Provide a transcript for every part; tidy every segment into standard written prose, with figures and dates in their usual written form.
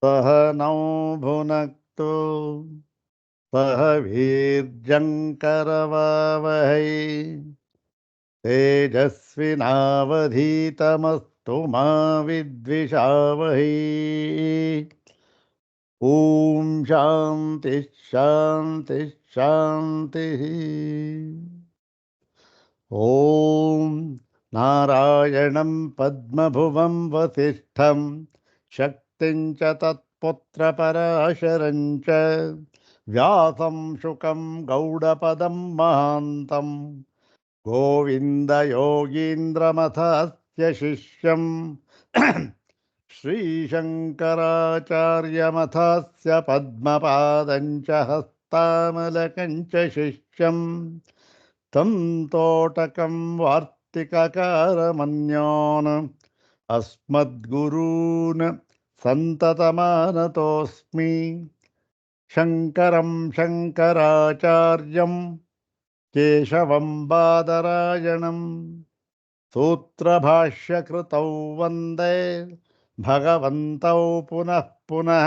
सह नौ भुनक्तु सह वीर्यङ्करवावहै तेजस्विनावधीतमस्तु मा विद्विषावहै। ॐ शान्ति शान्ति शान्तिः। ॐ नारायणं पद्मभुवं वसिष्ठं शक्तिं च तत्पुत्रपराशरं च व्यासं शुकं गौडपदं महान्तं गोविन्दयोगीन्द्रमथस्य शिष्यं श्रीशङ्कराचार्यमथस्य पद्मपादं च हस्तामलकं च शिष्यम् तं तोटकं वार्तिककारमन्यान् अस्मद्गुरून् सन्ततमानतोऽस्मि। शङ्करं शङ्कराचार्यं केशवं बादरायणं सूत्रभाष्यकृतौ वन्दे भगवन्तौ पुनः पुनः।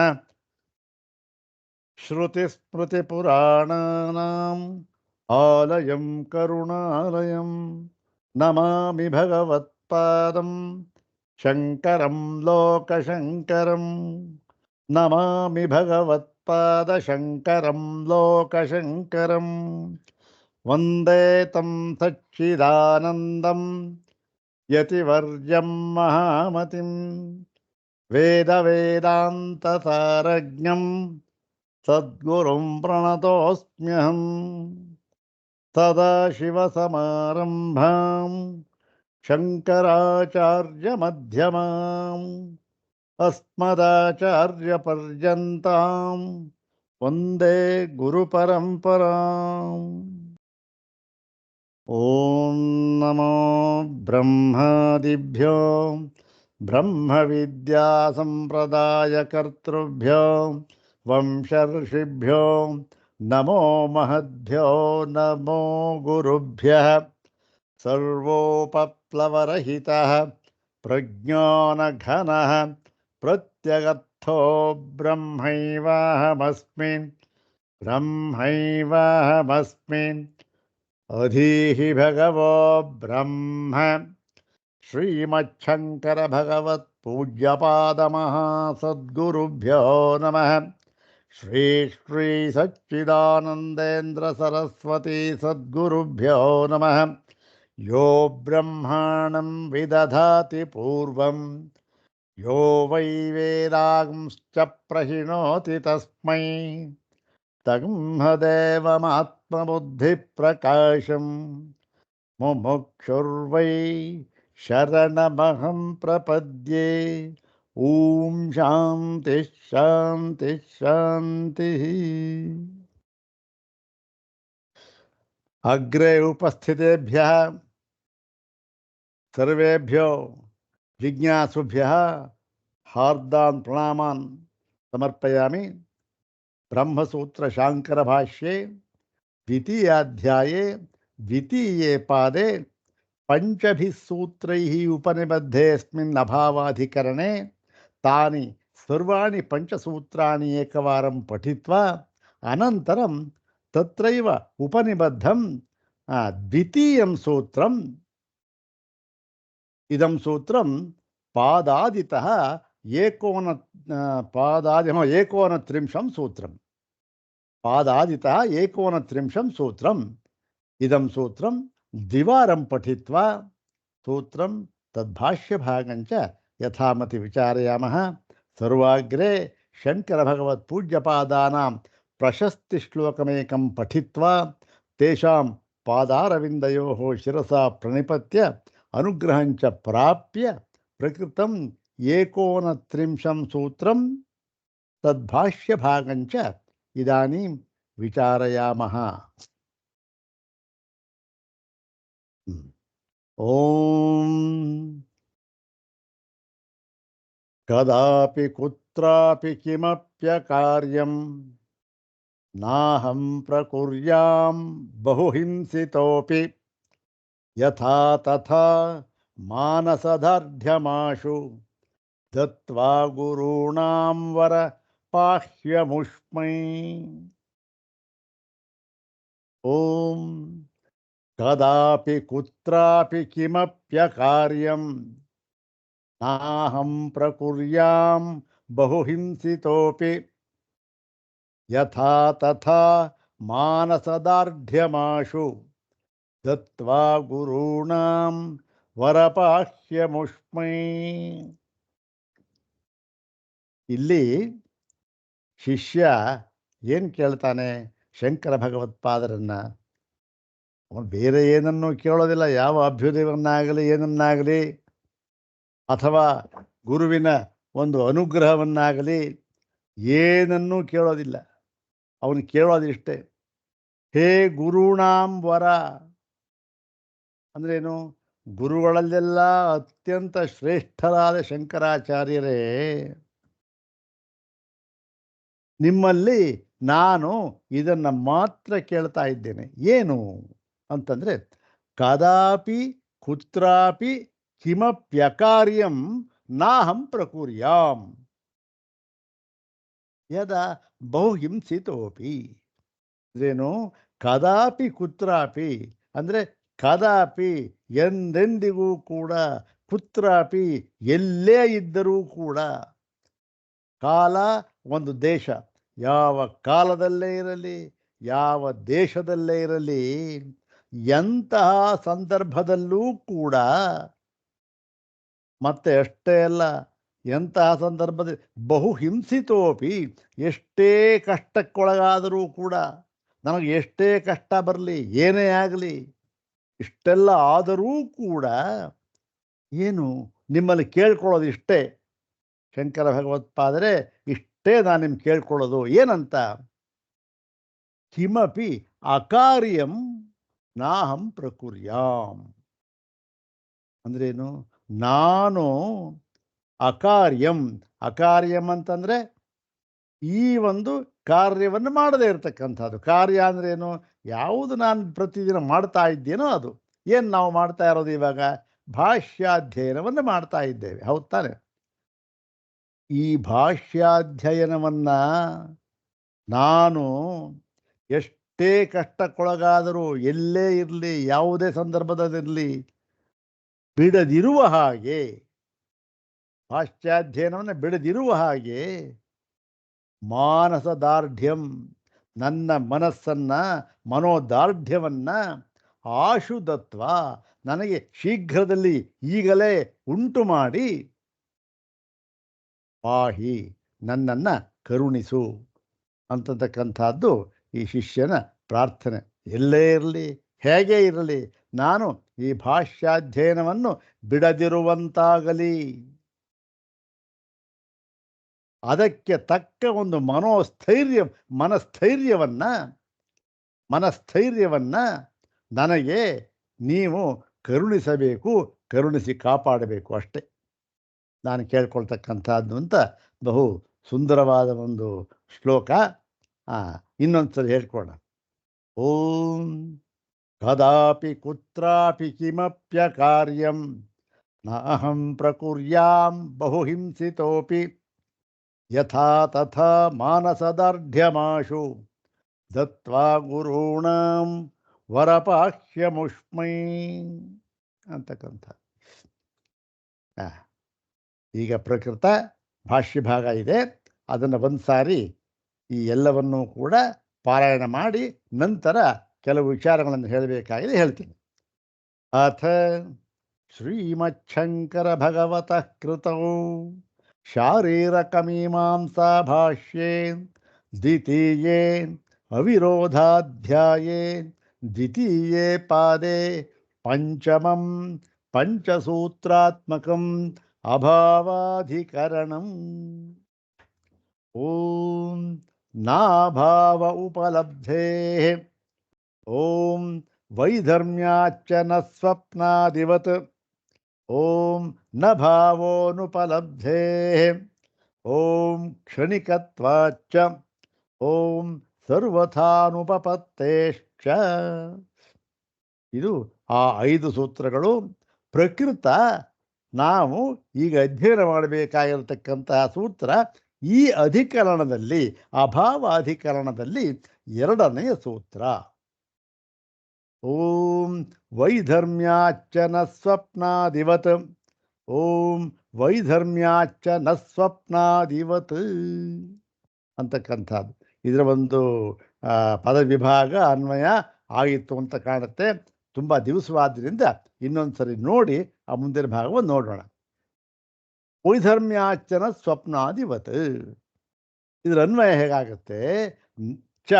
श्रुतिस्मृतिपुराणानाम् आलयं करुणालयं नमामि भगवत्पादं शङ्करं लोकशङ्करं। नमामि भगवत्पादशङ्करं लोकशङ्करं। वन्दे तं सच्चिदानन्दं यतिवर्यं महामतिं वेदवेदान्तसारज्ञं सद्गुरुं प्रणतोऽस्म्यहम्। सदाशिवसमारम्भां शङ्कराचार्यमध्यमाम् अस्मदाचार्यपर्यन्तां वन्दे गुरुपरम्पराम्। ॐ नमो ब्रह्मादिभ्यो ब्रह्मविद्यासम्प्रदायकर्तृभ्यो वंशर्षिभ्यो नमो महद्भ्यो नमो गुरुभ्यः। सर्वोपप्लवरहितः प्रज्ञानघनः प्रत्यगर्थो ब्रह्मैवाहमस्मि ब्रह्मैवाहमस्मि। अधीहि भगवो ब्रह्म श्रीमच्छङ्कर भगवत् पूज्यपादमहासद्गुरुभ्यो नमः। श्री श्री सच्चिदानन्देन्द्र सरस्वती सद्गुरुभ्यो नमः। यो ब्रह्माणं विदधाति पूर्वं यो वै वेदांश्च प्रहिणोति तस्मै तन्मदेवमात्मबुद्धिप्रकाशं मुमुक्षुर्वै शरणमहं प्रपद्ये। ॐ शान्ति शान्ति शान्तिः। अग्रे उपस्थितेभ्यः सर्वेभ्यो जिज्ञासुभ्यः हार्दान् प्रणामान् समर्पयामि। ब्रह्मसूत्र शांकर भाष्ये द्वितीयाध्याये द्वितीये पादे पंचभिः सूत्रैः उपनिबद्धेऽस्मिन् अभावाधिकरणे तानि सर्वाणि पंचसूत्राणि एकवारं पठित्वा अनन्तरं तत्रैव उपनिबद्धं द्वितीयं सूत्रम् इदं सूत्रं पादादितः एकोनत्रिंशं सूत्रम् पादादितः एकोनत्रिंशं सूत्रम् इदं सूत्रं द्विवारं पठित्वा सूत्रं तद्भाष्यभागं च यथामति विचारयामः। सर्वाग्रे शङ्करभगवत्पूज्यपादानां प्रशस्तिश्लोकमेकं पठित्वा तेषां पादारविन्दयोः शिरसा प्रणिपत्य अनुग्रहं च प्राप्य प्रकृतम् एकोनत्रिंशं सूत्रं तद्भाष्यभागं च इदानीं विचारयामः। ॐ कदापि कुत्रापि किमप्यकार्यं नाहं प्रकुर्यां बहुहिंसितोऽपि यथा तथा मानसदार्ढ्यमाशु ದತ್ವಾ ಗುರುಣಾಂ ವರ ಪಾಹ್ಯಮುಷ್ಮೈ. ಓಂ ಕದಾಪಿ ಕುತ್ರಾಪಿ ಕಿಮಪ್ಯಕಾರ್ಯಂ ನಾಹಂ ಪ್ರಕುರ್ಯಾಂ ಬಹುಹಿಂಸಿತೋಪಿ ಯಥಾ ತಥಾ ಮಾನಸದಾರ್ಢ್ಯಮಾಶು ದತ್ವಾ ಗುರುಣಾಂ ವರಪಾಹ್ಯಮುಷ್ಮೈ. ಇಲ್ಲಿ ಶಿಷ್ಯ ಏನು ಕೇಳ್ತಾನೆ ಶಂಕರ ಭಗವತ್ಪಾದರನ್ನ? ಅವನು ಬೇರೆ ಏನನ್ನೂ ಕೇಳೋದಿಲ್ಲ. ಯಾವ ಅಭ್ಯುದಯವನ್ನಾಗಲಿ ಏನನ್ನಾಗಲಿ ಅಥವಾ ಗುರುವಿನ ಒಂದು ಅನುಗ್ರಹವನ್ನಾಗಲಿ ಏನನ್ನೂ ಕೇಳೋದಿಲ್ಲ. ಅವನು ಕೇಳೋದಿಷ್ಟೇ, ಹೇ ಗುರುಣಾಂ ವರ. ಅಂದ್ರೇನು? ಗುರುಗಳಲ್ಲೆಲ್ಲ ಅತ್ಯಂತ ಶ್ರೇಷ್ಠರಾದ ಶಂಕರಾಚಾರ್ಯರೇ, ನಿಮ್ಮಲ್ಲಿ ನಾನು ಇದನ್ನು ಮಾತ್ರ ಕೇಳ್ತಾ ಇದ್ದೇನೆ. ಏನು ಅಂತಂದರೆ, ಕದಾಪಿ ಕುತ್ರಾಪಿ ಕಿಮಪ್ಯಕಾರ್ಯಂ ನಾಹಂ ಪ್ರಕುರ್ಯಾಂ ಯದಾ ಬಹುಹಿಂಸಿತೋಪಿ. ಅಂದ್ರೇನು? ಕದಾಪಿ ಕುತ್ರಾಪಿ ಅಂದರೆ ಕದಾಪಿ ಎಂದೆಂದಿಗೂ ಕೂಡ, ಕುತ್ರಾಪಿ ಎಲ್ಲೇ ಇದ್ದರೂ ಕೂಡ. ಕಾಲ ಒಂದು ದೇಶ, ಯಾವ ಕಾಲದಲ್ಲೇ ಇರಲಿ, ಯಾವ ದೇಶದಲ್ಲೇ ಇರಲಿ, ಎಂತಹ ಸಂದರ್ಭದಲ್ಲೂ ಕೂಡ, ಮತ್ತೆ ಅಷ್ಟೇ ಅಲ್ಲ, ಎಂತಹ ಸಂದರ್ಭದಲ್ಲಿ ಬಹು ಹಿಂಸಿತೋಪಿ, ಎಷ್ಟೇ ಕಷ್ಟಕ್ಕೊಳಗಾದರೂ ಕೂಡ, ನನಗೆ ಎಷ್ಟೇ ಕಷ್ಟ ಬರಲಿ, ಏನೇ ಆಗಲಿ, ಇಷ್ಟೆಲ್ಲ ಆದರೂ ಕೂಡ ಏನು ನಿಮ್ಮಲ್ಲಿ ಕೇಳ್ಕೊಳ್ಳೋದು ಇಷ್ಟೇ ಶಂಕರ ಭಗವತ್ಪಾದರೆ, ಇಷ್ಟೇ ನಾನು ನಿಮ್ಗೆ ಕೇಳ್ಕೊಳ್ಳೋದು. ಏನಂತ? ಕಿಮಪಿ ಅಕಾರ್ಯಂ ನಾಹಂ ಪ್ರಕುರ್ಯಾಂ. ಅಂದ್ರೇನು? ನಾನು ಅಕಾರ್ಯಂ. ಅಕಾರ್ಯಂ ಅಂತಂದರೆ ಈ ಒಂದು ಕಾರ್ಯವನ್ನು ಮಾಡದೇ ಇರತಕ್ಕಂಥದ್ದು. ಕಾರ್ಯ ಅಂದ್ರೇನು? ಯಾವುದು ನಾನು ಪ್ರತಿದಿನ ಮಾಡ್ತಾ ಇದ್ದೇನೋ ಅದು. ಏನು ನಾವು ಮಾಡ್ತಾ ಇರೋದು ಇವಾಗ? ಭಾಷ್ಯಾಧ್ಯಯನವನ್ನು ಮಾಡ್ತಾ ಇದ್ದೇವೆ, ಹೌದು ತಾನೆ? ಈ ಭಾಷ್ಯಾಧ್ಯಯನವನ್ನು ನಾನು ಎಷ್ಟೇ ಕಷ್ಟಕ್ಕೊಳಗಾದರೂ, ಎಲ್ಲೇ ಇರಲಿ, ಯಾವುದೇ ಸಂದರ್ಭದಲ್ಲಿರಲಿ, ಬಿಡದಿರುವ ಹಾಗೆ, ಭಾಷ್ಯಾಧ್ಯಯನವನ್ನು ಬಿಡದಿರುವ ಹಾಗೆ, ಮಾನಸದಾರ್ಢ್ಯಂ, ನನ್ನ ಮನಸ್ಸನ್ನು, ಮನೋದಾರ್ಢ್ಯವನ್ನು ಆಶುದತ್ವ, ನನಗೆ ಶೀಘ್ರದಲ್ಲಿ ಈಗಲೇ ಉಂಟು ಮಾಡಿ, ಪಾಹಿ, ನನ್ನನ್ನು ಕರುಣಿಸು ಅಂತಕ್ಕಂಥದ್ದು ಈ ಶಿಷ್ಯನ ಪ್ರಾರ್ಥನೆ. ಎಲ್ಲೇ ಇರಲಿ, ಹೇಗೆ ಇರಲಿ, ನಾನು ಈ ಭಾಷ್ಯಾಧ್ಯಯನವನ್ನು ಬಿಡದಿರುವಂತಾಗಲಿ. ಅದಕ್ಕೆ ತಕ್ಕ ಒಂದು ಮನಸ್ಥೈರ್ಯವನ್ನು ನನಗೆ ನೀವು ಕರುಣಿಸಬೇಕು, ಕರುಣಿಸಿ ಕಾಪಾಡಬೇಕು. ಅಷ್ಟೇ ನಾನು ಕೇಳ್ಕೊಳ್ತಕ್ಕಂಥದ್ದು ಅಂತ ಬಹು ಸುಂದರವಾದ ಒಂದು ಶ್ಲೋಕ. ಇನ್ನೊಂದು ಸಲ ಹೇಳ್ಕೊಡ. ಓಂ ಕದಾಪಿ ಕುತ್ರಾಪಿ ಕಿಮಪ್ಯಕಾರ್ಯಂ ನಾಹಂ ಪ್ರಕುರ್ಯಾಂ ಬಹುಹಿಂಸಿತೋಪಿ ಯಥಾ ತಥಾ ಮಾನಸದಾರ್ಢ್ಯಮಾಶು ದತ್ವಾ ಗುರುಣಾಂ ವರಪಾಹ್ಯಮುಷ್ಮೈ ಅಂತಕ್ಕಂಥ. ಈಗ ಪ್ರಕೃತ ಭಾಷ್ಯ ಭಾಗ ಇದೆ, ಅದನ್ನು ಒಂದು ಸಾರಿ ಈ ಎಲ್ಲವನ್ನೂ ಕೂಡ ಪಾರಾಯಣ ಮಾಡಿ ನಂತರ ಕೆಲವು ವಿಚಾರಗಳನ್ನು ಹೇಳಬೇಕಾಗಿದೆ, ಹೇಳ್ತೀನಿ. ಅಥ ಶ್ರೀಮಚ್ಛಂಕರ ಭಗವತಃ ಕೃತೌ ಶಾರೀರಕಮೀಮಾಂಸಾ ಭಾಷ್ಯೇ ದ್ವಿತೀಯೇ ಅವಿರೋಧಾಧ್ಯಾಯೇ ದ್ವಿತೀಯೇ ಪಾದೇ ಪಂಚಮಂ ಪಂಚಸೂತ್ರಾತ್ಮಕಂ ಅಭಾವಾಧಿಕರಣಂ. ಓಂ ನಾಭಾವ ಉಪಲಬ್ಧೇ ಓಂ ವೈಧರ್ಮ್ಯಾಚ್ಚ ನ ಸ್ವಪ್ನಾದಿವತ್ ಓಂ ನ ಭಾವೋನುಪಲಬ್ಧೇ ಓಂ ಕ್ಷಣಿಕತ್ವಾಚ್ಚ ಓಂ ಸರ್ವಥಾನುಪಪತ್ತೇಶ್ಚ. ಇದು ಆ 5 ಸೂತ್ರಗಳು. ಪ್ರಕೃತ ನಾವು ಈಗ ಅಧ್ಯಯನ ಮಾಡಬೇಕಾಗಿರತಕ್ಕಂತಹ ಸೂತ್ರ ಈ ಅಧಿಕರಣದಲ್ಲಿ, ಅಭಾವ ಅಧಿಕರಣದಲ್ಲಿ ಎರಡನೆಯ ಸೂತ್ರ. ಓಂ ವೈಧರ್ಮ್ಯಾಚ್ಚ ನ ಸ್ವಪ್ನಾದಿವತ್, ಓಂ ವೈಧರ್ಮ್ಯಾಚ್ಚ ನ ಸ್ವಪ್ನಾದಿವತ್ ಅಂತಕ್ಕಂಥದ್ದು. ಇದರ ಒಂದು ಪದವಿಭಾಗ ಅನ್ವಯ ಆಗಿತ್ತು ಅಂತ ಕಾಣುತ್ತೆ. ತುಂಬ ದಿವಸವಾದ್ದರಿಂದ ಇನ್ನೊಂದು ಸರಿ ನೋಡಿ ಆ ಮುಂದಿನ ಭಾಗವನ್ನು ನೋಡೋಣ. ವೈಧರ್ಮ್ಯಾಚನ ಸ್ವಪ್ನಾದಿವತ್, ಇದರ ಅನ್ವಯ ಹೇಗಾಗುತ್ತೆ? ಚ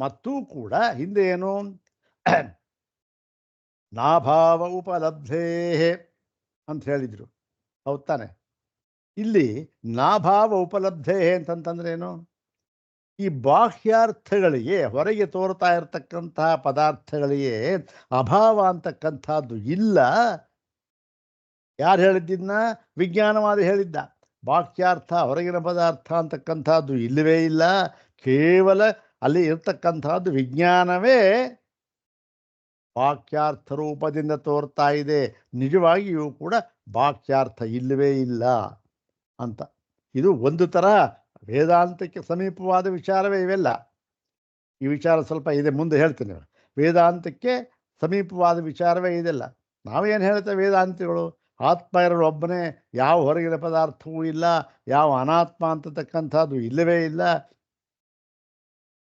ಮತ್ತು ಕೂಡ ಹಿಂದೆ ಏನು ನಾಭಾವ ಉಪಲಬ್ಧೇ ಅಂತ ಹೇಳಿದ್ರು, ಹೌದ್ ತಾನೆ? ಇಲ್ಲಿ ನಾಭಾವ ಉಪಲಬ್ಧೇ ಅಂತಂತಂದ್ರೇನು? ಈ ಬಾಹ್ಯಾರ್ಥಗಳಿಗೆ, ಹೊರಗೆ ತೋರ್ತಾ ಇರತಕ್ಕಂತಹ ಪದಾರ್ಥಗಳಿಗೆ ಅಭಾವ ಅಂತಕ್ಕಂಥದ್ದು ಇಲ್ಲ. ಯಾರು ಹೇಳಿದ್ದನ್ನ? ವಿಜ್ಞಾನವಾದಿ ಹೇಳಿದ್ದ. ಬಾಹ್ಯಾರ್ಥ, ಹೊರಗಿನ ಪದಾರ್ಥ ಅಂತಕ್ಕಂಥದ್ದು ಇಲ್ಲವೇ ಇಲ್ಲ. ಕೇವಲ ಅಲ್ಲಿ ಇರ್ತಕ್ಕಂಥದ್ದು ವಿಜ್ಞಾನವೇ ಬಾಹ್ಯಾರ್ಥ ರೂಪದಿಂದ ತೋರ್ತಾ ಇದೆ. ನಿಜವಾಗಿಯೂ ಕೂಡ ಬಾಹ್ಯಾರ್ಥ ಇಲ್ಲವೇ ಇಲ್ಲ ಅಂತ. ಇದು ಒಂದು ಥರ ವೇದಾಂತಕ್ಕೆ ಸಮೀಪವಾದ ವಿಚಾರವೇ ಇವೆಲ್ಲ. ಈ ವಿಚಾರ ಸ್ವಲ್ಪ ಇದೆ, ಮುಂದೆ ಹೇಳ್ತೀನಿ. ವೇದಾಂತಕ್ಕೆ ಸಮೀಪವಾದ ವಿಚಾರವೇ ಇದೆಲ್ಲ. ನಾವೇನು ಹೇಳ್ತೇವೆ ವೇದಾಂತಿಗಳು? ಆತ್ಮ ಇರೋರು ಒಬ್ಬನೇ, ಯಾವ ಹೊರಗಿನ ಪದಾರ್ಥವೂ ಇಲ್ಲ, ಯಾವ ಅನಾತ್ಮ ಅಂತಕ್ಕಂಥದ್ದು ಇಲ್ಲವೇ ಇಲ್ಲ.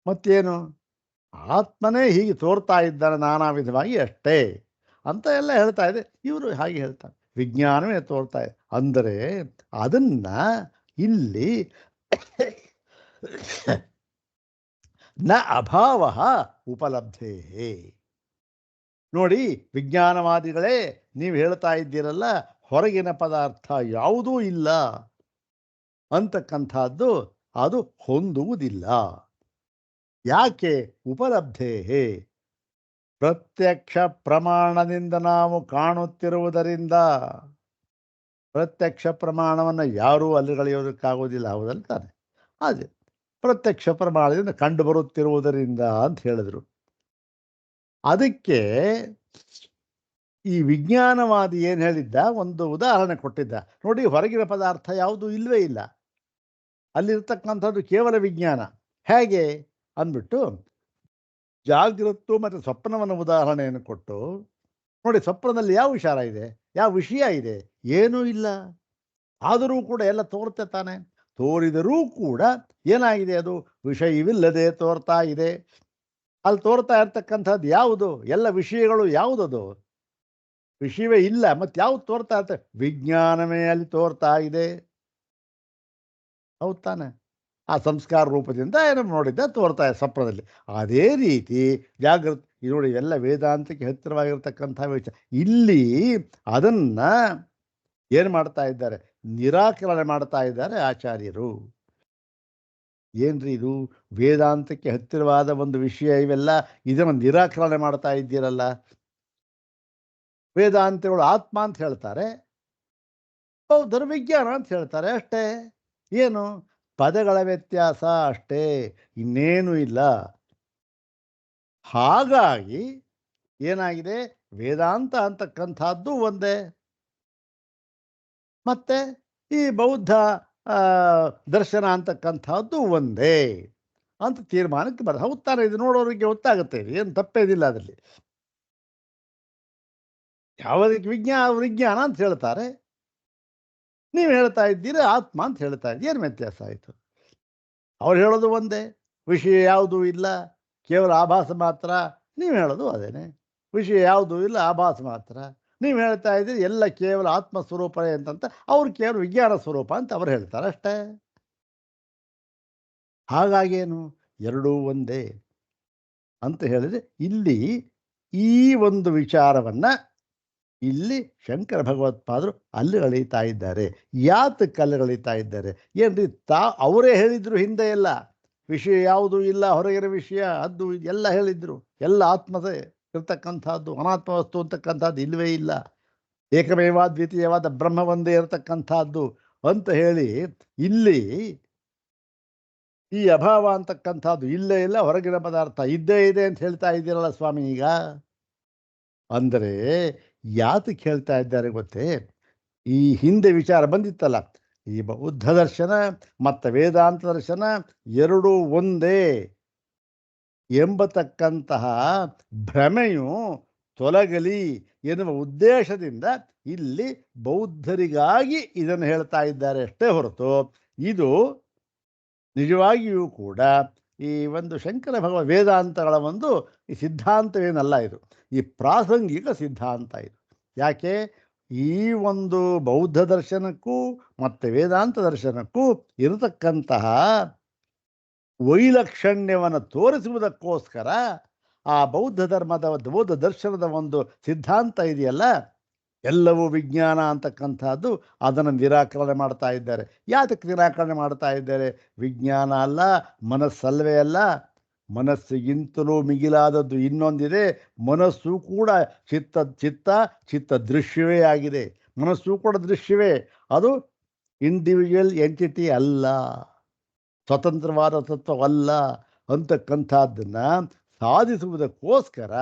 ಮತ್ತೇನು? ಆತ್ಮನೇ ಹೀಗೆ ತೋರ್ತಾ ಇದ್ದಾನೆ ನಾನಾ ವಿಧವಾಗಿ ಅಷ್ಟೇ ಅಂತ ಎಲ್ಲ ಹೇಳ್ತಾ ಇದೆ. ಇವರು ಹಾಗೆ ಹೇಳ್ತಾರೆ, ವಿಜ್ಞಾನವೇ ತೋರ್ತಾ ಇದೆ ಅಂದರೆ ಅದನ್ನ ಇಲ್ಲಿ ನ ಅಭಾವ ಉಪಲಬ್ಧೇ. ನೋಡಿ ವಿಜ್ಞಾನವಾದಿಗಳೇ, ನೀವು ಹೇಳ್ತಾ ಇದ್ದೀರಲ್ಲ ಹೊರಗಿನ ಪದಾರ್ಥ ಯಾವುದೂ ಇಲ್ಲ ಅಂತಕ್ಕಂಥದ್ದು, ಅದು ಹೊಂದುವುದಿಲ್ಲ. ಯಾಕೆ? ಉಪಲಬ್ಧೇ, ಪ್ರತ್ಯಕ್ಷ ಪ್ರಮಾಣದಿಂದ ನಾವು ಕಾಣುತ್ತಿರುವುದರಿಂದ. ಪ್ರತ್ಯಕ್ಷ ಪ್ರಮಾಣವನ್ನು ಯಾರೂ ಅಲ್ಲಿಗಳೆಯೋದಕ್ಕಾಗೋದಿಲ್ಲ, ಹೌದಲ್ಲ ತಾನೆ? ಅದೇ ಪ್ರತ್ಯಕ್ಷ ಪ್ರಮಾಣದಿಂದ ಕಂಡು ಬರುತ್ತಿರುವುದರಿಂದ ಅಂತ ಹೇಳಿದರು. ಅದಕ್ಕೆ ಈ ವಿಜ್ಞಾನವಾದಿ ಏನು ಹೇಳಿದ್ದ, ಒಂದು ಉದಾಹರಣೆ ಕೊಟ್ಟಿದ್ದ. ನೋಡಿ, ಹೊರಗಿನ ಪದಾರ್ಥ ಯಾವುದೂ ಇಲ್ಲವೇ ಇಲ್ಲ, ಅಲ್ಲಿರ್ತಕ್ಕಂಥದ್ದು ಕೇವಲ ವಿಜ್ಞಾನ. ಹೇಗೆ ಅಂದ್ಬಿಟ್ಟು ಜಾಗೃತ್ತು ಮತ್ತು ಸ್ವಪ್ನವನ್ನು ಉದಾಹರಣೆಯನ್ನು ಕೊಟ್ಟು, ನೋಡಿ ಸ್ವಪ್ನದಲ್ಲಿ ಯಾವ ವಿಚಾರ ಇದೆ, ಯಾವ ವಿಷಯ ಇದೆ? ಏನೂ ಇಲ್ಲ. ಆದರೂ ಕೂಡ ಎಲ್ಲ ತೋರುತ್ತೆ ತಾನೆ. ತೋರಿದರೂ ಕೂಡ ಏನಾಗಿದೆ? ಅದು ವಿಷಯವಿಲ್ಲದೆ ತೋರ್ತಾ ಇದೆ. ಅಲ್ಲಿ ತೋರ್ತಾ ಇರ್ತಕ್ಕಂಥದ್ದು ಯಾವುದು? ಎಲ್ಲ ವಿಷಯಗಳು ಯಾವುದದು? ವಿಷಯವೇ ಇಲ್ಲ, ಮತ್ತೆ ಯಾವ್ದು ತೋರ್ತಾ ಇರ್ತದೆ? ವಿಜ್ಞಾನವೇ ಅಲ್ಲಿ ತೋರ್ತಾ ಇದೆ, ಹೌದು ತಾನೆ? ಆ ಸಂಸ್ಕಾರ ರೂಪದಿಂದ ಏನೋ ನೋಡಿದ್ದ ತೋರ್ತಾ ಇದೆ ಸ್ವಪ್ನದಲ್ಲಿ. ಅದೇ ರೀತಿ ಜಾಗೃತಿ ನೋಡಿ, ಎಲ್ಲ ವೇದಾಂತಕ್ಕೆ ಹತ್ತಿರವಾಗಿರ್ತಕ್ಕಂಥ ವಿಷಯ. ಇಲ್ಲಿ ಅದನ್ನ ಏನು ಮಾಡ್ತಾ ಇದ್ದಾರೆ? ನಿರಾಕರಣೆ ಮಾಡ್ತಾ ಇದ್ದಾರೆ ಆಚಾರ್ಯರು. ಏನ್ರಿ ಇದು? ವೇದಾಂತಕ್ಕೆ ಹತ್ತಿರವಾದ ಒಂದು ವಿಷಯ ಇವೆಲ್ಲ, ಇದನ್ನು ನಿರಾಕರಣೆ ಮಾಡ್ತಾ ಇದ್ದೀರಲ್ಲ. ವೇದಾಂತಗಳು ಆತ್ಮ ಅಂತ ಹೇಳ್ತಾರೆ, ಬೌದ್ಧರು ವಿಜ್ಞಾನ ಅಂತ ಹೇಳ್ತಾರೆ, ಅಷ್ಟೇ. ಏನು? ಪದಗಳ ವ್ಯತ್ಯಾಸ ಅಷ್ಟೇ, ಇನ್ನೇನು ಇಲ್ಲ. ಹಾಗಾಗಿ ಏನಾಗಿದೆ? ವೇದಾಂತ ಅಂತಕ್ಕಂಥದ್ದು ಒಂದೇ, ಮತ್ತೆ ಈ ಬೌದ್ಧ ದರ್ಶನ ಅಂತಕ್ಕಂಥದ್ದು ಒಂದೇ ಅಂತ ತೀರ್ಮಾನಕ್ಕೆ ಬರ. ಹೌದು ತಾನೆ? ಇದು ನೋಡೋರಿಗೆ ಗೊತ್ತಾಗುತ್ತೆ, ಏನು ತಪ್ಪೇದಿಲ್ಲ ಅದರಲ್ಲಿ. ಯಾವುದಕ್ಕೆ ವಿಜ್ಞಾನ ಅಂತ ಹೇಳ್ತಾರೆ, ನೀವು ಹೇಳ್ತಾ ಇದ್ದೀರಿ ಆತ್ಮ ಅಂತ ಹೇಳ್ತಾ ಇದ್ದೀರಿ. ಏನು ವ್ಯತ್ಯಾಸ ಆಯಿತು? ಅವ್ರು ಹೇಳೋದು ಒಂದೇ, ವಿಷಯ ಯಾವುದೂ ಇಲ್ಲ, ಕೇವಲ ಆಭಾಸ ಮಾತ್ರ. ನೀವು ಹೇಳೋದು ಅದೇನೆ, ವಿಷಯ ಯಾವುದೂ ಇಲ್ಲ, ಆಭಾಸ ಮಾತ್ರ. ನೀವು ಹೇಳ್ತಾ ಇದ್ದೀರಿ ಎಲ್ಲ ಕೇವಲ ಆತ್ಮ ಸ್ವರೂಪವೇ ಅಂತಂತ, ಅವ್ರು ಕೇವಲ ವಿಜ್ಞಾನ ಸ್ವರೂಪ ಅಂತ ಅವ್ರು ಹೇಳ್ತಾರೆ, ಅಷ್ಟೇ. ಹಾಗಾಗೇನು? ಎರಡೂ ಒಂದೇ ಅಂತ ಹೇಳಿದ್ರೆ, ಇಲ್ಲಿ ಈ ಒಂದು ವಿಚಾರವನ್ನು ಇಲ್ಲಿ ಶಂಕರ ಭಗವತ್ಪಾದರು ಅಲ್ಲುಗಳೀತಾ ಇದ್ದಾರೆ. ಯಾತಕ್ಕೆ ಅಲ್ಲುಗಳೀತಾ ಇದ್ದಾರೆ? ಏನ್ರಿ, ಅವರೇ ಹೇಳಿದ್ರು ಹಿಂದೆ ಎಲ್ಲ, ವಿಷಯ ಯಾವುದೂ ಇಲ್ಲ, ಹೊರಗಿನ ವಿಷಯ ಅದು ಎಲ್ಲ ಹೇಳಿದ್ರು, ಎಲ್ಲ ಆತ್ಮದೇ ಇರ್ತಕ್ಕಂಥದ್ದು, ಅನಾತ್ಮ ವಸ್ತು ಅಂತಕ್ಕಂಥದ್ದು ಇಲ್ಲವೇ ಇಲ್ಲ, ಏಕಮೇವ ದ್ವಿತೀಯವಾದ ಬ್ರಹ್ಮ ಒಂದೇ ಇರತಕ್ಕಂಥದ್ದು ಅಂತ ಹೇಳಿ, ಇಲ್ಲಿ ಈ ಅಭಾವ ಅಂತಕ್ಕಂಥದ್ದು ಇಲ್ಲೇ ಇಲ್ಲ, ಹೊರಗಿನ ಪದಾರ್ಥ ಇದ್ದೇ ಇದೆ ಅಂತ ಹೇಳ್ತಾ ಇದ್ದೀರಲ್ಲ ಸ್ವಾಮಿ ಈಗ. ಅಂದರೆ ಯಾತಕ್ಕೆ ಹೇಳ್ತಾ ಇದ್ದಾರೆ ಗೊತ್ತೇ? ಈ ಹಿಂದೆ ವಿಚಾರ ಬಂದಿತ್ತಲ್ಲ, ಈ ಬೌದ್ಧ ದರ್ಶನ ಮತ್ತು ವೇದಾಂತ ದರ್ಶನ ಎರಡೂ ಒಂದೇ ಎಂಬತಕ್ಕಂತಹ ಭ್ರಮೆಯು ತೊಲಗಲಿ ಎನ್ನುವ ಉದ್ದೇಶದಿಂದ ಇಲ್ಲಿ ಬೌದ್ಧರಿಗಾಗಿ ಇದನ್ನು ಹೇಳ್ತಾ ಇದ್ದಾರೆ ಅಷ್ಟೇ ಹೊರತು ಇದು ನಿಜವಾಗಿಯೂ ಕೂಡ ಈ ಒಂದು ಶಂಕರ ವೇದಾಂತಗಳ ಒಂದು ಈ ಸಿದ್ಧಾಂತವೇನಲ್ಲ. ಇದು ಈ ಪ್ರಾಸಂಗಿಕ ಸಿದ್ಧಾಂತ ಇದು. ಯಾಕೆ ಈ ಒಂದು ಬೌದ್ಧ ದರ್ಶನಕ್ಕೂ ಮತ್ತು ವೇದಾಂತ ದರ್ಶನಕ್ಕೂ ಇರತಕ್ಕಂತಹ ವೈಲಕ್ಷಣ್ಯವನ್ನು ತೋರಿಸುವುದಕ್ಕೋಸ್ಕರ ಆ ಬೌದ್ಧ ಬೌದ್ಧ ದರ್ಶನದ ಒಂದು ಸಿದ್ಧಾಂತ ಇದೆಯಲ್ಲ, ಎಲ್ಲವೂ ವಿಜ್ಞಾನ ಅಂತಕ್ಕಂಥದ್ದು, ಅದನ್ನು ನಿರಾಕರಣೆ ಮಾಡ್ತಾ ಇದ್ದಾರೆ. ಯಾತಕ್ಕೆ ನಿರಾಕರಣೆ ಮಾಡ್ತಾ ಇದ್ದಾರೆ? ವಿಜ್ಞಾನ ಅಲ್ಲ, ಮನಸ್ಸಲ್ವೇ ಅಲ್ಲ. ಮನಸ್ಸಿಗಿಂತಲೂ ಮಿಗಿಲಾದದ್ದು ಇನ್ನೊಂದಿದೆ. ಮನಸ್ಸು ಕೂಡ ಚಿತ್ತ ದೃಶ್ಯವೇ ಆಗಿದೆ. ಮನಸ್ಸು ಕೂಡ ದೃಶ್ಯವೇ. ಅದು ಇಂಡಿವಿಜುವಲ್ ಎಂಟಿಟಿ ಅಲ್ಲ, ಸ್ವತಂತ್ರವಾದ ತತ್ವವಲ್ಲ ಅಂತಕ್ಕಂಥದ್ದನ್ನು ಸಾಧಿಸುವುದಕ್ಕೋಸ್ಕರ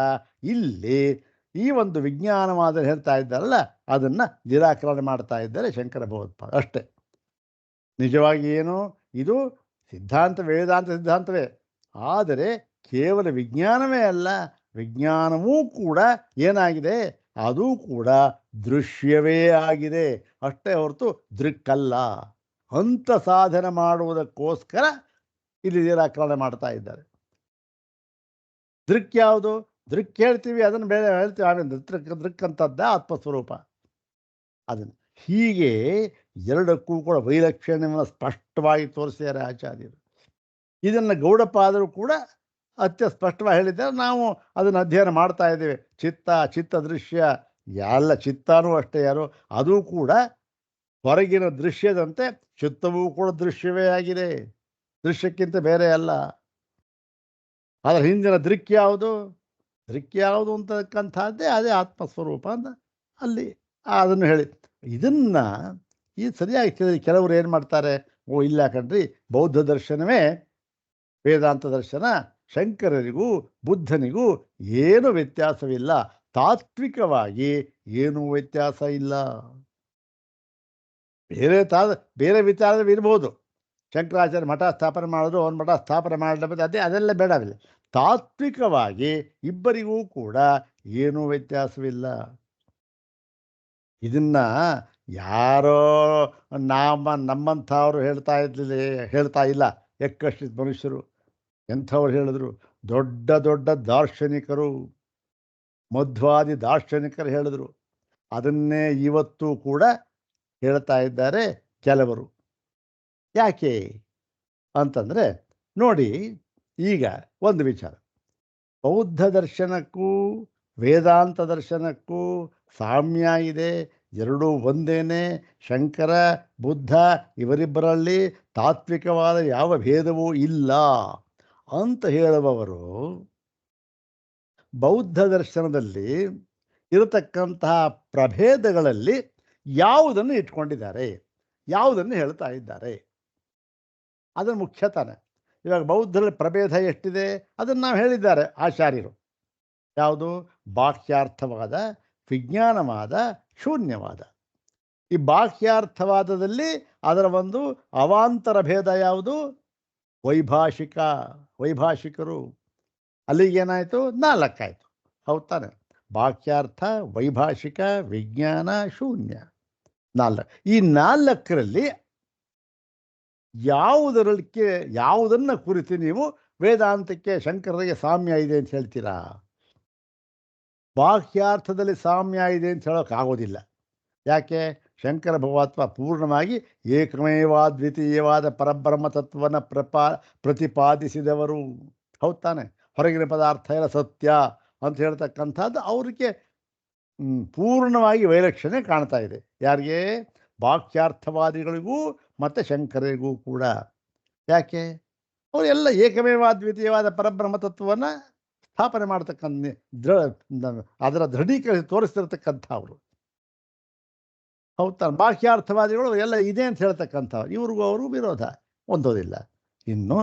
ಇಲ್ಲಿ ಈ ಒಂದು ವಿಜ್ಞಾನವಾದ ಹೇಳ್ತಾ ಇದ್ದಾರಲ್ಲ, ಅದನ್ನು ನಿರಾಕರಣೆ ಮಾಡ್ತಾ ಇದ್ದಾರೆ ಶಂಕರ ಭಗವತ್ಪಾದ ಅಷ್ಟೇ. ನಿಜವಾಗಿ ಏನು ಇದು ಸಿದ್ಧಾಂತ, ವೇದಾಂತ ಸಿದ್ಧಾಂತವೇ. ಆದರೆ ಕೇವಲ ವಿಜ್ಞಾನವೇ ಅಲ್ಲ, ವಿಜ್ಞಾನವೂ ಕೂಡ ಏನಾಗಿದೆ, ಅದು ಕೂಡ ದೃಶ್ಯವೇ ಆಗಿದೆ ಅಷ್ಟೇ ಹೊರತು ದೃಕ್ಕಲ್ಲ. ಅಂತ ಸಾಧನೆ ಮಾಡುವುದಕ್ಕೋಸ್ಕರ ಇಲ್ಲಿ ನಿರಾಕರಣೆ ಮಾಡ್ತಾ ಇದ್ದಾರೆ. ದೃಕ್ ಯಾವುದು? ದೃಕ್ ಹೇಳ್ತೀವಿ, ಅದನ್ನು ಬೇರೆ ಹೇಳ್ತೀವಿ. ಆಮೇಲೆ ದೃಕ್ ಅಂತದ್ದ ಆತ್ಮಸ್ವರೂಪ. ಅದನ್ನು ಹೀಗೆ ಎರಡಕ್ಕೂ ಕೂಡ ವೈಲಕ್ಷಣ್ಯವನ್ನು ಸ್ಪಷ್ಟವಾಗಿ ತೋರಿಸಿದ್ದಾರೆ ಆಚಾರ್ಯರು. ಇದನ್ನು ಗೌಡಪಾದರು ಕೂಡ ಅತ್ಯ ಸ್ಪಷ್ಟವಾಗಿ ಹೇಳಿದ್ದಾರೆ. ನಾವು ಅದನ್ನು ಅಧ್ಯಯನ ಮಾಡ್ತಾ ಇದ್ದೇವೆ. ಚಿತ್ತ ದೃಶ್ಯ ಎಲ್ಲ ಚಿತ್ತನೂ ಅಷ್ಟೇ ಯಾರು, ಅದು ಕೂಡ ಹೊರಗಿನ ದೃಶ್ಯದಂತೆ ಚಿತ್ತವೂ ಕೂಡ ದೃಶ್ಯವೇ ಆಗಿದೆ, ದೃಶ್ಯಕ್ಕಿಂತ ಬೇರೆ ಅಲ್ಲ. ಅದರ ಹಿಂದಿನ ದೃಕ್ ಯಾವುದು ಅಂತಕ್ಕಂಥದ್ದೇ ಅದೇ ಆತ್ಮಸ್ವರೂಪ ಅಂತ ಅಲ್ಲಿ ಅದನ್ನು ಹೇಳಿ. ಇದನ್ನು ಈ ಸರಿಯಾಗಿ ಕೆಲವರು ಏನು ಮಾಡ್ತಾರೆ, ಇಲ್ಲ ಕಣ್ರಿ, ಬೌದ್ಧ ದರ್ಶನವೇ ವೇದಾಂತ ದರ್ಶನ, ಶಂಕರರಿಗೂ ಬುದ್ಧನಿಗೂ ಏನು ವ್ಯತ್ಯಾಸವಿಲ್ಲ, ತಾತ್ವಿಕವಾಗಿ ಏನೂ ವ್ಯತ್ಯಾಸ ಇಲ್ಲ. ಬೇರೆ ವಿಚಾರದಲ್ಲಿ ಇರ್ಬೋದು, ಶಂಕರಾಚಾರ್ಯ ಮಠ ಸ್ಥಾಪನೆ ಮಾಡಿದ್ರು, ಅವನ ಮಠ ಸ್ಥಾಪನೆ ಮಾಡಲೇ ಅದೆಲ್ಲ ಬೇಡವಿಲ್ಲ. ತಾತ್ವಿಕವಾಗಿ ಇಬ್ಬರಿಗೂ ಕೂಡ ಏನೂ ವ್ಯತ್ಯಾಸವಿಲ್ಲ. ಇದನ್ನ ಯಾರೋ ನಮ್ಮಂಥವ್ರು ಹೇಳ್ತಾ ಇಲ್ಲ. ಎಕ್ಕಷ್ಟು ಮನುಷ್ಯರು ಎಂಥವ್ರು ಹೇಳಿದ್ರು, ದೊಡ್ಡ ದೊಡ್ಡ ದಾರ್ಶನಿಕರು, ಮಧ್ವಾದಿ ದಾರ್ಶನಿಕರು ಹೇಳಿದ್ರು. ಅದನ್ನೇ ಇವತ್ತು ಕೂಡ ಹೇಳ್ತಾ ಇದ್ದಾರೆ ಕೆಲವರು. ಯಾಕೆ ಅಂತಂದರೆ ನೋಡಿ, ಈಗ ಒಂದು ವಿಚಾರ, ಬೌದ್ಧ ದರ್ಶನಕ್ಕೂ ವೇದಾಂತ ದರ್ಶನಕ್ಕೂ ಸಾಮ್ಯ ಇದೆ, ಎರಡೂ ಒಂದೇನೆ. ಶಂಕರ ಬುದ್ಧ ಇವರಿಬ್ಬರಲ್ಲಿ ತಾತ್ವಿಕವಾದ ಯಾವ ಭೇದವೂ ಇಲ್ಲ ಅಂತ ಹೇಳುವವರು ಬೌದ್ಧ ದರ್ಶನದಲ್ಲಿ ಇರತಕ್ಕಂತಹ ಪ್ರಭೇದಗಳಲ್ಲಿ ಯಾವುದನ್ನು ಇಟ್ಕೊಂಡಿದ್ದಾರೆ, ಯಾವುದನ್ನು ಹೇಳ್ತಾ ಇದ್ದಾರೆ, ಅದನ್ನು ಮುಖ್ಯ ತಾನೆ. ಇವಾಗ ಬೌದ್ಧರಲ್ಲಿ ಪ್ರಭೇದ ಎಷ್ಟಿದೆ ಅದನ್ನು ನಾವು ಹೇಳಿದ್ದಾರೆ ಆಚಾರ್ಯರು. ಯಾವುದು? ಬಾಹ್ಯಾರ್ಥವಾದ, ವಿಜ್ಞಾನವಾದ, ಶೂನ್ಯವಾದ. ಈ ಬಾಹ್ಯಾರ್ಥವಾದದಲ್ಲಿ ಅದರ ಒಂದು ಅವಾಂತರ ಭೇದ ಯಾವುದು? ವೈಭಾಷಿಕರು. ಅಲ್ಲಿಗೇನಾಯಿತು? 4 ಆಯಿತು. ಹೌದು ತಾನೆ? ಬಾಹ್ಯಾರ್ಥ, ವೈಭಾಷಿಕ, ವಿಜ್ಞಾನ, ಶೂನ್ಯ, 4. ಈ 4ರಲ್ಲಿ ಯಾವುದನ್ನು ಕುರಿತು ನೀವು ವೇದಾಂತಕ್ಕೆ ಶಂಕರರಿಗೆ ಸಾಮ್ಯ ಇದೆ ಅಂತ ಹೇಳ್ತೀರಾ? ಬಾಹ್ಯಾರ್ಥದಲ್ಲಿ ಸಾಮ್ಯ ಇದೆ ಅಂತ ಹೇಳೋಕ್ಕಾಗೋದಿಲ್ಲ. ಯಾಕೆ? ಶಂಕರ ಭಗವತ್ವ ಪೂರ್ಣವಾಗಿ ಏಕಮೇವಾದ್ವಿತೀಯವಾದ ಪರಬ್ರಹ್ಮ ತತ್ವವನ್ನು ಪ್ರತಿಪಾದಿಸಿದವರು. ಹೌದು ತಾನೆ? ಹೊರಗಿನ ಪದಾರ್ಥ ಎಲ್ಲ ಸತ್ಯ ಅಂತ ಹೇಳ್ತಕ್ಕಂಥದ್ದು ಅವರಿಗೆ ಪೂರ್ಣವಾಗಿ ವೈಲಕ್ಷಣ್ಯ ಕಾಣ್ತಾ ಇದೆ. ಯಾರಿಗೆ? ಬಾಹ್ಯಾರ್ಥವಾದಿಗಳಿಗೂ ಮತ್ತು ಶಂಕರರಿಗೂ ಕೂಡ. ಯಾಕೆ? ಅವರೆಲ್ಲ ಏಕಮೇವಾದ್ವಿತೀಯವಾದ ಪರಬ್ರಹ್ಮ ತತ್ವವನ್ನು ಸ್ಥಾಪನೆ ಮಾಡ್ತಕ್ಕಂಥ ಅದರ ದೃಢೀಕರಿಸಿ ತೋರಿಸ್ತಿರ್ತಕ್ಕಂಥ ಅವರು. ಹೌದು ತಾನೆ? ಬಾಹ್ಯಾರ್ಥವಾದಿಗಳು ಎಲ್ಲ ಇದೆ ಅಂತ ಹೇಳ್ತಕ್ಕಂಥವ್ರು, ಇವ್ರಿಗೂ ಅವ್ರಿಗೂ ವಿರೋಧ ಹೊಂದೋದಿಲ್ಲ. ಇನ್ನು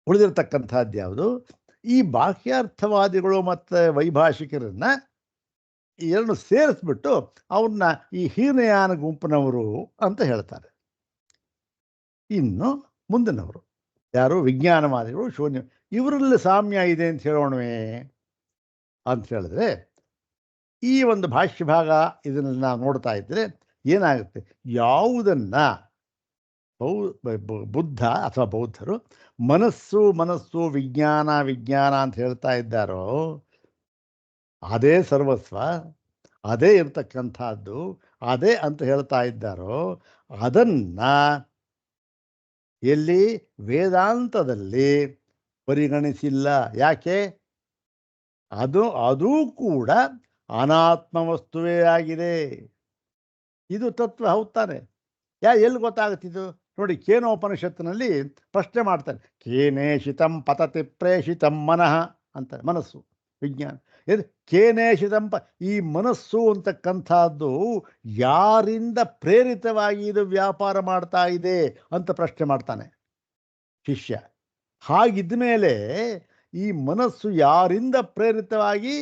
ಉಳಿದಿರ್ತಕ್ಕಂಥದ್ದು ಯಾವುದು? ಈ ಬಾಹ್ಯಾರ್ಥವಾದಿಗಳು ಮತ್ತು ವೈಭಾಷಿಕರನ್ನು ಈ ಎರಡು ಸೇರಿಸ್ಬಿಟ್ಟು ಅವ್ರನ್ನ ಈ ಹೀನಯಾನ ಗುಂಪಿನವರು ಅಂತ ಹೇಳ್ತಾರೆ. ಇನ್ನು ಮುಂದಿನವರು ಯಾರು? ವಿಜ್ಞಾನವಾದಿಗಳು, ಶೂನ್ಯ. ಇವರಲ್ಲಿ ಸಾಮ್ಯ ಇದೆ ಅಂತ ಹೇಳೋಣವೇ ಅಂತ ಹೇಳಿದ್ರೆ, ಈ ಒಂದು ಭಾಷ್ಯ ಭಾಗ ಇದನ್ನು ನಾವು ನೋಡ್ತಾ ಇದ್ದರೆ ಏನಾಗುತ್ತೆ, ಯಾವುದನ್ನ ಬುದ್ಧ ಅಥವಾ ಬೌದ್ಧರು ಮನಸ್ಸು ಮನಸ್ಸು ವಿಜ್ಞಾನ ವಿಜ್ಞಾನ ಅಂತ ಹೇಳ್ತಾ ಇದ್ದಾರೋ ಅದೇ ಸರ್ವಸ್ವ, ಅದೇ ಇರ್ತಕ್ಕಂಥದ್ದು, ಅದೇ ಅಂತ ಹೇಳ್ತಾ ಇದ್ದಾರೋ ಅದನ್ನ ಎಲ್ಲಿ ವೇದಾಂತದಲ್ಲಿ ಪರಿಗಣಿಸಿಲ್ಲ. ಯಾಕೆ? ಅದು ಕೂಡ ಅನಾತ್ಮ ವಸ್ತುವೇ ಆಗಿದೆ. ಇದು ತತ್ವ. ಹೌದ್ ತಾನೆ? ಎಲ್ಲಿ ಗೊತ್ತಾಗುತ್ತಿದ್ದು? ನೋಡಿ, ಕೇನೋಪನಿಷತ್ತಿನಲ್ಲಿ ಪ್ರಶ್ನೆ ಮಾಡ್ತಾರೆ. ಕೇನೇಷಿತಂ ಪತತಿ ಪ್ರೇಷಿತಂ ಮನಃ ಅಂತ. ಮನಸ್ಸು ವಿಜ್ಞಾನ ಇದು ಕೇನೇಷಿತಂ ಈ ಮನಸ್ಸು ಅಂತಕ್ಕಂಥದ್ದು ಯಾರಿಂದ ಪ್ರೇರಿತವಾಗಿ ಇದು ವ್ಯಾಪಾರ ಮಾಡ್ತಾ ಇದೆ ಅಂತ ಪ್ರಶ್ನೆ ಮಾಡ್ತಾನೆ ಶಿಷ್ಯ. ಹಾಗಿದ್ದ ಮೇಲೆ ಈ ಮನಸ್ಸು ಯಾರಿಂದ ಪ್ರೇರಿತವಾಗಿ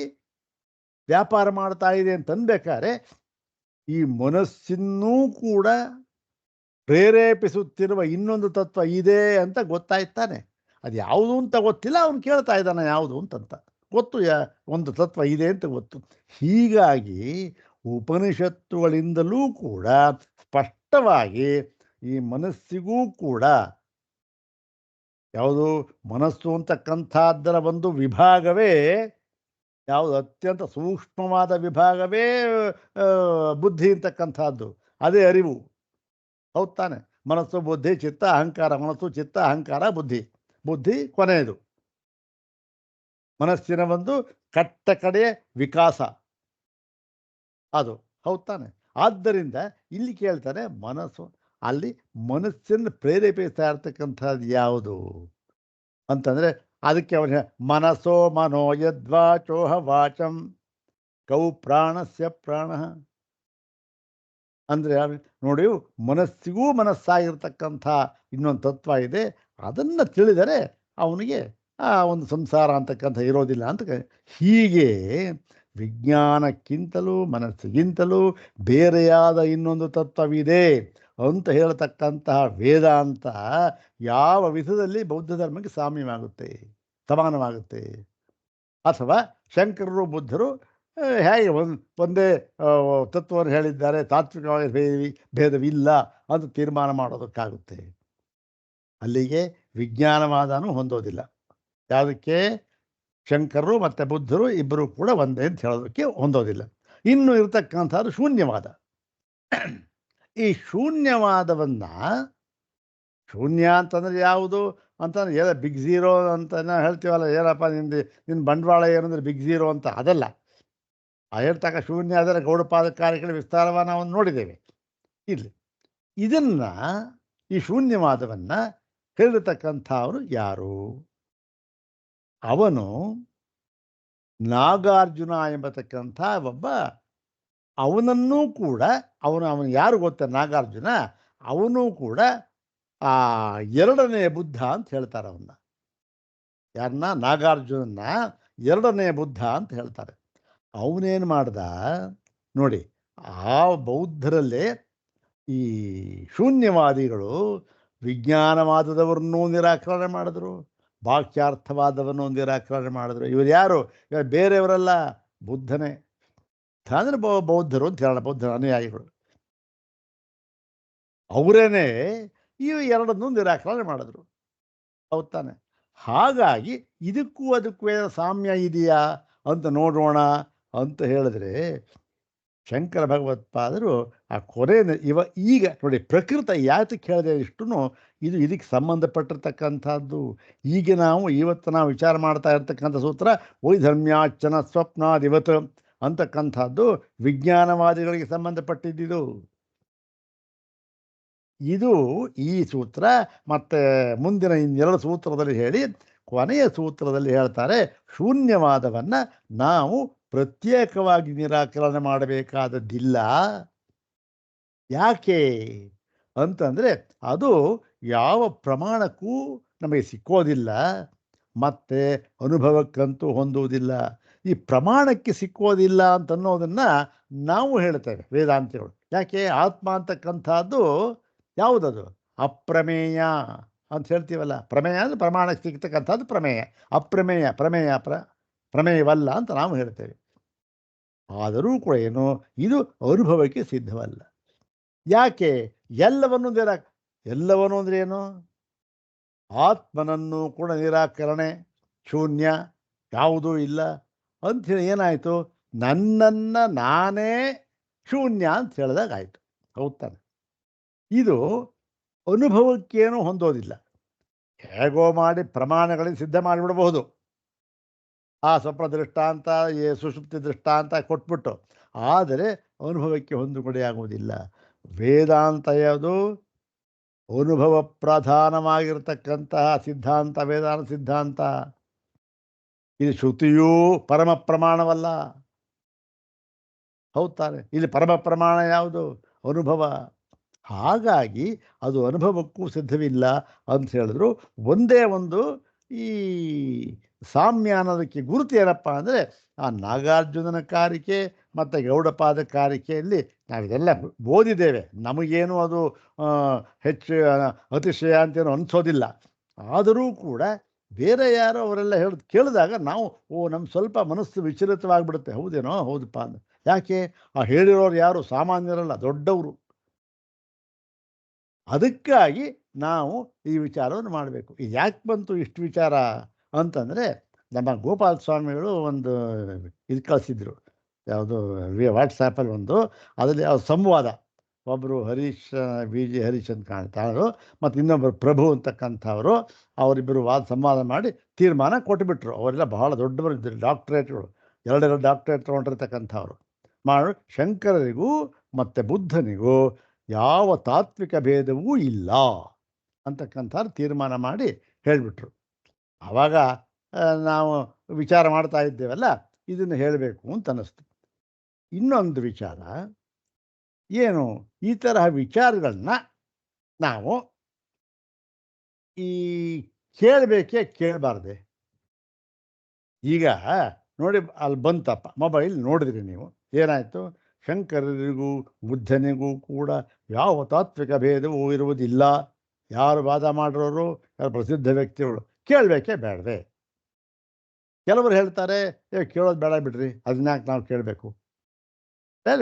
ವ್ಯಾಪಾರ ಮಾಡ್ತಾ ಇದೆ ಅಂತನ್ಬೇಕಾದ್ರೆ ಈ ಮನಸ್ಸನ್ನೂ ಕೂಡ ಪ್ರೇರೇಪಿಸುತ್ತಿರುವ ಇನ್ನೊಂದು ತತ್ವ ಇದೆ ಅಂತ ಗೊತ್ತಾಯ್ತಾನೆ. ಅದು ಯಾವುದು ಅಂತ ಗೊತ್ತಿಲ್ಲ, ಅವನು ಕೇಳ್ತಾ ಇದ್ದಾನೆ ಯಾವುದು ಅಂತಂತ. ಗೊತ್ತು, ಒಂದು ತತ್ವ ಇದೆ ಅಂತ ಗೊತ್ತು. ಹೀಗಾಗಿ ಉಪನಿಷತ್ತುಗಳಿಂದಲೂ ಕೂಡ ಸ್ಪಷ್ಟವಾಗಿ ಈ ಮನಸ್ಸಿಗೂ ಕೂಡ ಯಾವುದು ಮನಸ್ಸು ಅಂತಕ್ಕಂಥದ್ದರ ಒಂದು ವಿಭಾಗವೇ, ಯಾವುದು ಅತ್ಯಂತ ಸೂಕ್ಷ್ಮವಾದ ವಿಭಾಗವೇ ಬುದ್ಧಿ ಅಂತಕ್ಕಂಥದ್ದು, ಅದೇ ಅರಿವು. ಹೌದು ತಾನೆ? ಮನಸ್ಸು ಬುದ್ಧಿ ಚಿತ್ತ ಅಹಂಕಾರ, ಮನಸ್ಸು ಚಿತ್ತ ಅಹಂಕಾರ ಬುದ್ಧಿ. ಬುದ್ಧಿ ಕೊನೆಯದು, ಮನಸ್ಸಿನ ಒಂದು ಕಟ್ಟ ಕಡೆಯ ವಿಕಾಸ ಅದು. ಹೌದು ತಾನೆ? ಆದ್ದರಿಂದ ಇಲ್ಲಿ ಕೇಳ್ತಾನೆ ಮನಸ್ಸು, ಅಲ್ಲಿ ಮನಸ್ಸನ್ನು ಪ್ರೇರೇಪಿಸ್ತಾ ಇರ್ತಕ್ಕಂಥದ್ದು ಯಾವುದು ಅಂತಂದರೆ ಅದಕ್ಕೆ ಅವನ ಮನಸ್ಸೋ ಮನೋ ಯದ್ವಾಚೋಹ ವಾಚಂ ಕೌ ಪ್ರಾಣಸ್ಯ ಪ್ರಾಣ ಅಂದರೆ ನೋಡಿ, ಮನಸ್ಸಿಗೂ ಮನಸ್ಸಾಗಿರ್ತಕ್ಕಂಥ ಇನ್ನೊಂದು ತತ್ವ ಇದೆ. ಅದನ್ನು ತಿಳಿದರೆ ಅವನಿಗೆ ಆ ಒಂದು ಸಂಸಾರ ಅಂತಕ್ಕಂಥ ಇರೋದಿಲ್ಲ ಅಂತ. ಹೀಗೆ ವಿಜ್ಞಾನಕ್ಕಿಂತಲೂ ಮನಸ್ಸಿಗಿಂತಲೂ ಬೇರೆಯಾದ ಇನ್ನೊಂದು ತತ್ವವಿದೆ ಅಂತ ಹೇಳ್ತಕ್ಕಂತಹ ವೇದಾಂತ ಯಾವ ವಿಧದಲ್ಲಿ ಬೌದ್ಧ ಧರ್ಮಕ್ಕೆ ಸಾಮ್ಯವಾಗುತ್ತೆ, ಸಮಾನವಾಗುತ್ತೆ? ಅಥವಾ ಶಂಕರರು ಬುದ್ಧರು ಹೇಗೆ ಒಂದೇ ತತ್ವವನ್ನು ಹೇಳಿದ್ದಾರೆ, ತಾತ್ವಿಕವಾಗಿ ಭೇದವಿಲ್ಲ ಅಂತ ತೀರ್ಮಾನ ಮಾಡೋದಕ್ಕಾಗುತ್ತೆ? ಅಲ್ಲಿಗೆ ವಿಜ್ಞಾನವಾದನೂ ಹೊಂದೋದಿಲ್ಲ. ಯಾವುದಕ್ಕೆ? ಶಂಕರರು ಮತ್ತು ಬುದ್ಧರು ಇಬ್ಬರು ಕೂಡ ಒಂದೇ ಅಂತ ಹೇಳೋದಕ್ಕೆ ಹೊಂದೋದಿಲ್ಲ. ಇನ್ನು ಇರತಕ್ಕಂಥದ್ದು ಶೂನ್ಯವಾದ. ಈ ಶೂನ್ಯವಾದವನ್ನು, ಶೂನ್ಯ ಅಂತಂದರೆ ಯಾವುದು ಅಂತಂದ್ರೆ ಏನೋ ಬಿಗ್ ಝೀರೋ ಅಂತ ಹೇಳ್ತೀವಲ್ಲ, ಏನಪ್ಪ ನಿನ್ನ ಬಂಡವಾಳ ಏನಂದ್ರೆ ಬಿಗ್ ಝೀರೋ ಅಂತ, ಅದಲ್ಲ. ಆ ಹೇಳ್ತಕ್ಕ ಶೂನ್ಯ ಅದರ ಗೌಡಪಾದ ಕಾರ್ಯಗಳ ವಿಸ್ತಾರವನ್ನು ನಾವು ನೋಡಿದ್ದೇವೆ. ಇಲ್ಲಿ ಇದನ್ನು, ಈ ಶೂನ್ಯವಾದವನ್ನು ಹೇಳಿರ್ತಕ್ಕಂಥವನು ಯಾರು? ಅವನು ನಾಗಾರ್ಜುನ ಎಂಬತಕ್ಕಂಥ ಒಬ್ಬ. ಅವನನ್ನೂ ಕೂಡ ಅವನು ಯಾರು ಗೊತ್ತ? ನಾಗಾರ್ಜುನ. ಅವನು ಕೂಡ ಆ ಎರಡನೇ ಬುದ್ಧ ಅಂತ ಹೇಳ್ತಾರೆ ಅವನ್ನ. ಯಾರನ್ನ? ನಾಗಾರ್ಜುನನ್ನ ಎರಡನೇ ಬುದ್ಧ ಅಂತ ಹೇಳ್ತಾರೆ. ಅವನೇನು ಮಾಡ್ದ ನೋಡಿ, ಆ ಬೌದ್ಧರಲ್ಲೇ ಈ ಶೂನ್ಯವಾದಿಗಳು ವಿಜ್ಞಾನವಾದದವರನ್ನೂ ನಿರಾಕರಣೆ ಮಾಡಿದ್ರು, ವಾಕ್ಯಾರ್ಥವಾದವನ್ನು ನಿರಾಕರಣೆ ಮಾಡಿದ್ರು. ಇವರು ಯಾರು? ಇವರು ಬೇರೆಯವರಲ್ಲ, ಬುದ್ಧನೇ. ಅಂದರೆ ಬೌದ್ಧರು ಅಂತ ಹೇಳೋಣ, ಬೌದ್ಧರ ಅನುಯಾಯಿಗಳು. ಅವರೇನೆ ಈ ಎರಡನ್ನೂ ನಿರಾಕರಣೆ ಮಾಡಿದ್ರು. ಹೌದು ತಾನೆ? ಹಾಗಾಗಿ ಇದಕ್ಕೂ ಅದಕ್ಕೂ ಸಾಮ್ಯ ಇದೆಯಾ ಅಂತ ನೋಡೋಣ ಅಂತ ಹೇಳಿದ್ರೆ, ಶಂಕರ ಭಗವತ್ಪಾದರು ಆ ಕೊನೆ ಈಗ ನೋಡಿ, ಪ್ರಕೃತ ಯಾತಕ್ಕೆ ಹೇಳಿದೆ ಇಷ್ಟು, ಇದು ಇದಕ್ಕೆ ಸಂಬಂಧಪಟ್ಟಿರ್ತಕ್ಕಂಥದ್ದು. ಈಗ ಇವತ್ತು ನಾವು ವಿಚಾರ ಮಾಡ್ತಾ ಇರ್ತಕ್ಕಂಥ ಸೂತ್ರ ವೈಧರ್ಮ್ಯಾಚನ ಸ್ವಪ್ನಾದಿವತ್ ಅಂತಕ್ಕಂಥದ್ದು ವಿಜ್ಞಾನವಾದಿಗಳಿಗೆ ಸಂಬಂಧಪಟ್ಟಿದ್ದು. ಇದು ಈ ಸೂತ್ರ ಮತ್ತು ಮುಂದಿನ ಇನ್ನೆರಡು ಸೂತ್ರದಲ್ಲಿ ಹೇಳಿ, ಕೊನೆಯ ಸೂತ್ರದಲ್ಲಿ ಹೇಳ್ತಾರೆ ಶೂನ್ಯವಾದವನ್ನು ನಾವು ಪ್ರತ್ಯೇಕವಾಗಿ ನಿರಾಕರಣೆ ಮಾಡಬೇಕಾದದ್ದಿಲ್ಲ. ಯಾಕೆ ಅಂತಂದರೆ ಅದು ಯಾವ ಪ್ರಮಾಣಕ್ಕೂ ನಮಗೆ ಸಿಕ್ಕೋದಿಲ್ಲ, ಮತ್ತು ಅನುಭವಕ್ಕಂತೂ ಹೊಂದುವುದಿಲ್ಲ. ಈ ಪ್ರಮಾಣಕ್ಕೆ ಸಿಕ್ಕೋದಿಲ್ಲ ಅಂತನ್ನೋದನ್ನು ನಾವು ಹೇಳ್ತೇವೆ ವೇದಾಂತಿಗಳು. ಯಾಕೆ? ಆತ್ಮ ಅಂತಕ್ಕಂಥದ್ದು ಯಾವುದದು? ಅಪ್ರಮೇಯ ಅಂತ ಹೇಳ್ತೀವಲ್ಲ. ಪ್ರಮೇಯ ಅಂದರೆ ಪ್ರಮಾಣಕ್ಕೆ ಸಿಗ್ತಕ್ಕಂಥದ್ದು ಪ್ರಮೇಯ. ಅಪ್ರಮೇಯ ಪ್ರಮೇಯವಲ್ಲ ಅಂತ ನಾವು ಹೇಳ್ತೇವೆ. ಆದರೂ ಕೂಡ ಏನು, ಇದು ಅನುಭವಕ್ಕೆ ಸಿದ್ಧವಲ್ಲ. ಯಾಕೆ? ಎಲ್ಲವನ್ನು ಎಲ್ಲವನ್ನೂ ಅಂದ್ರೆ ಏನು? ಆತ್ಮನನ್ನು ಕೂಡ ನಿರಾಕರಣೆ, ಶೂನ್ಯ, ಯಾವುದೂ ಇಲ್ಲ ಅಂಥೇಳಿ ಏನಾಯಿತು? ನನ್ನನ್ನು ನಾನೇ ಶೂನ್ಯ ಅಂತ ಹೇಳಿದಾಗ ಆಯಿತು. ಹೌದು ತಾನೆ? ಇದು ಅನುಭವಕ್ಕೇನೂ ಹೊಂದೋದಿಲ್ಲ. ಹೇಗೋ ಮಾಡಿ ಪ್ರಮಾಣಗಳಿಗೆ ಸಿದ್ಧ ಮಾಡಿಬಿಡಬಹುದು. ಆ ಸ್ವಪ್ನ ದೃಷ್ಟಾಂತ, ಸುಷುಪ್ತಿ ದೃಷ್ಟಾಂತ ಕೊಟ್ಬಿಟ್ಟು. ಆದರೆ ಅನುಭವಕ್ಕೆ ಹೊಂದಿಕೊಳ್ಳೆಯಾಗುವುದಿಲ್ಲ. ವೇದಾಂತ ಯಾವುದು? ಅನುಭವ ಪ್ರಧಾನವಾಗಿರ್ತಕ್ಕಂತಹ ಸಿದ್ಧಾಂತ, ವೇದಾಂತ ಸಿದ್ಧಾಂತ. ಇದು ಶ್ರುತಿಯೂ ಪರಮ ಪ್ರಮಾಣವಲ್ಲ. ಹೌದು ತಾನೆ? ಇಲ್ಲಿ ಪರಮ ಪ್ರಮಾಣ ಯಾವುದು? ಅನುಭವ. ಹಾಗಾಗಿ ಅದು ಅನುಭವಕ್ಕೂ ಸಿದ್ಧವಿಲ್ಲ ಅಂತ ಹೇಳಿದ್ರು. ಒಂದೇ ಒಂದು ಈ ಸಾಮ್ಯ ಅನ್ನೋದಕ್ಕೆ ಗುರುತು ಏನಪ್ಪ ಅಂದರೆ, ಆ ನಾಗಾರ್ಜುನನ ಕಾರಿಕೆ ಮತ್ತು ಗೌಡಪಾದ ಕಾರಿಕೆಯಲ್ಲಿ ನಾವಿದೆಲ್ಲ ಓದಿದ್ದೇವೆ. ನಮಗೇನು ಅದು ಹೆಚ್ಚು ಅತಿಶಯ ಅಂತೇನು ಅನಿಸೋದಿಲ್ಲ. ಆದರೂ ಕೂಡ ಬೇರೆ ಯಾರೋ ಅವರೆಲ್ಲ ಕೇಳಿದಾಗ ನಾವು ನಮ್ಗೆ ಸ್ವಲ್ಪ ಮನಸ್ಸು ವಿಚಲಿತವಾಗಿಬಿಡುತ್ತೆ. ಹೌದೇನೋ, ಹೌದಪ್ಪ ಅಂತ. ಯಾಕೆ? ಆ ಹೇಳಿರೋರು ಯಾರು ಸಾಮಾನ್ಯರಲ್ಲ, ದೊಡ್ಡವರು. ಅದಕ್ಕಾಗಿ ನಾವು ಈ ವಿಚಾರವನ್ನು ಮಾಡಬೇಕು. ಇದು ಯಾಕೆ ಬಂತು ಇಷ್ಟು ವಿಚಾರ ಅಂತಂದರೆ, ನಮ್ಮ ಗೋಪಾಲ ಸ್ವಾಮಿಗಳು ಒಂದು ಇದು ಕಳಿಸಿದ್ರು. ಯಾವುದು ವಾಟ್ಸಾಪಲ್ಲಿ ಒಂದು, ಅದರಲ್ಲಿ ಸಂವಾದ. ಒಬ್ಬರು ಹರೀಶ್, ಹರೀಶ್ ಅಂತ ಕಾಣ್ತಾರು, ಮತ್ತು ಇನ್ನೊಬ್ಬರು ಪ್ರಭು ಅಂತಕ್ಕಂಥವರು. ಅವರಿಬ್ಬರು ಸಂವಾದ ಮಾಡಿ ತೀರ್ಮಾನ ಕೊಟ್ಟುಬಿಟ್ರು. ಅವರೆಲ್ಲ ಬಹಳ ದೊಡ್ಡವರಿದ್ದರು, ಡಾಕ್ಟ್ರೇಟ್ಗಳು, ಎರಡೆರಡು ಡಾಕ್ಟ್ರೇಟ್ ತೊಗೊಂಡಿರ್ತಕ್ಕಂಥವ್ರು. ಶಂಕರರಿಗೂ ಮತ್ತು ಬುದ್ಧನಿಗೂ ಯಾವ ತಾತ್ವಿಕ ಭೇದವೂ ಇಲ್ಲ ಅಂತಕ್ಕಂಥ ತೀರ್ಮಾನ ಮಾಡಿ ಹೇಳಿಬಿಟ್ರು. ಆವಾಗ ನಾವು ವಿಚಾರ ಮಾಡ್ತಾ ಇದ್ದೇವಲ್ಲ, ಇದನ್ನು ಹೇಳಬೇಕು ಅಂತ ಅನ್ನಿಸ್ತು. ಇನ್ನೊಂದು ವಿಚಾರ ಏನು, ಈ ತರಹ ವಿಚಾರಗಳನ್ನ ನಾವು ಈ ಕೇಳಬೇಕೇ ಕೇಳಬಾರ್ದೆ? ಈಗ ನೋಡಿ, ಅಲ್ಲಿ ಬಂತಪ್ಪ ಮೊಬೈಲ್, ನೋಡಿದ್ರಿ ನೀವು, ಏನಾಯಿತು? ಶಂಕರರಿಗೂ ಬುದ್ಧನಿಗೂ ಕೂಡ ಯಾವ ತಾತ್ವಿಕ ಭೇದವೂ ಇರುವುದಿಲ್ಲ. ಯಾರು ವಾದ ಮಾಡಿರೋರು, ಯಾರು ಪ್ರಸಿದ್ಧ ವ್ಯಕ್ತಿಗಳು, ಕೇಳಬೇಕೇ ಬೇಡವೆ? ಕೆಲವರು ಹೇಳ್ತಾರೆ, ಕೇಳೋದು ಬೇಡ ಬಿಡ್ರಿ, ಅದನ್ಯಾಕೆ ನಾವು ಕೇಳಬೇಕು,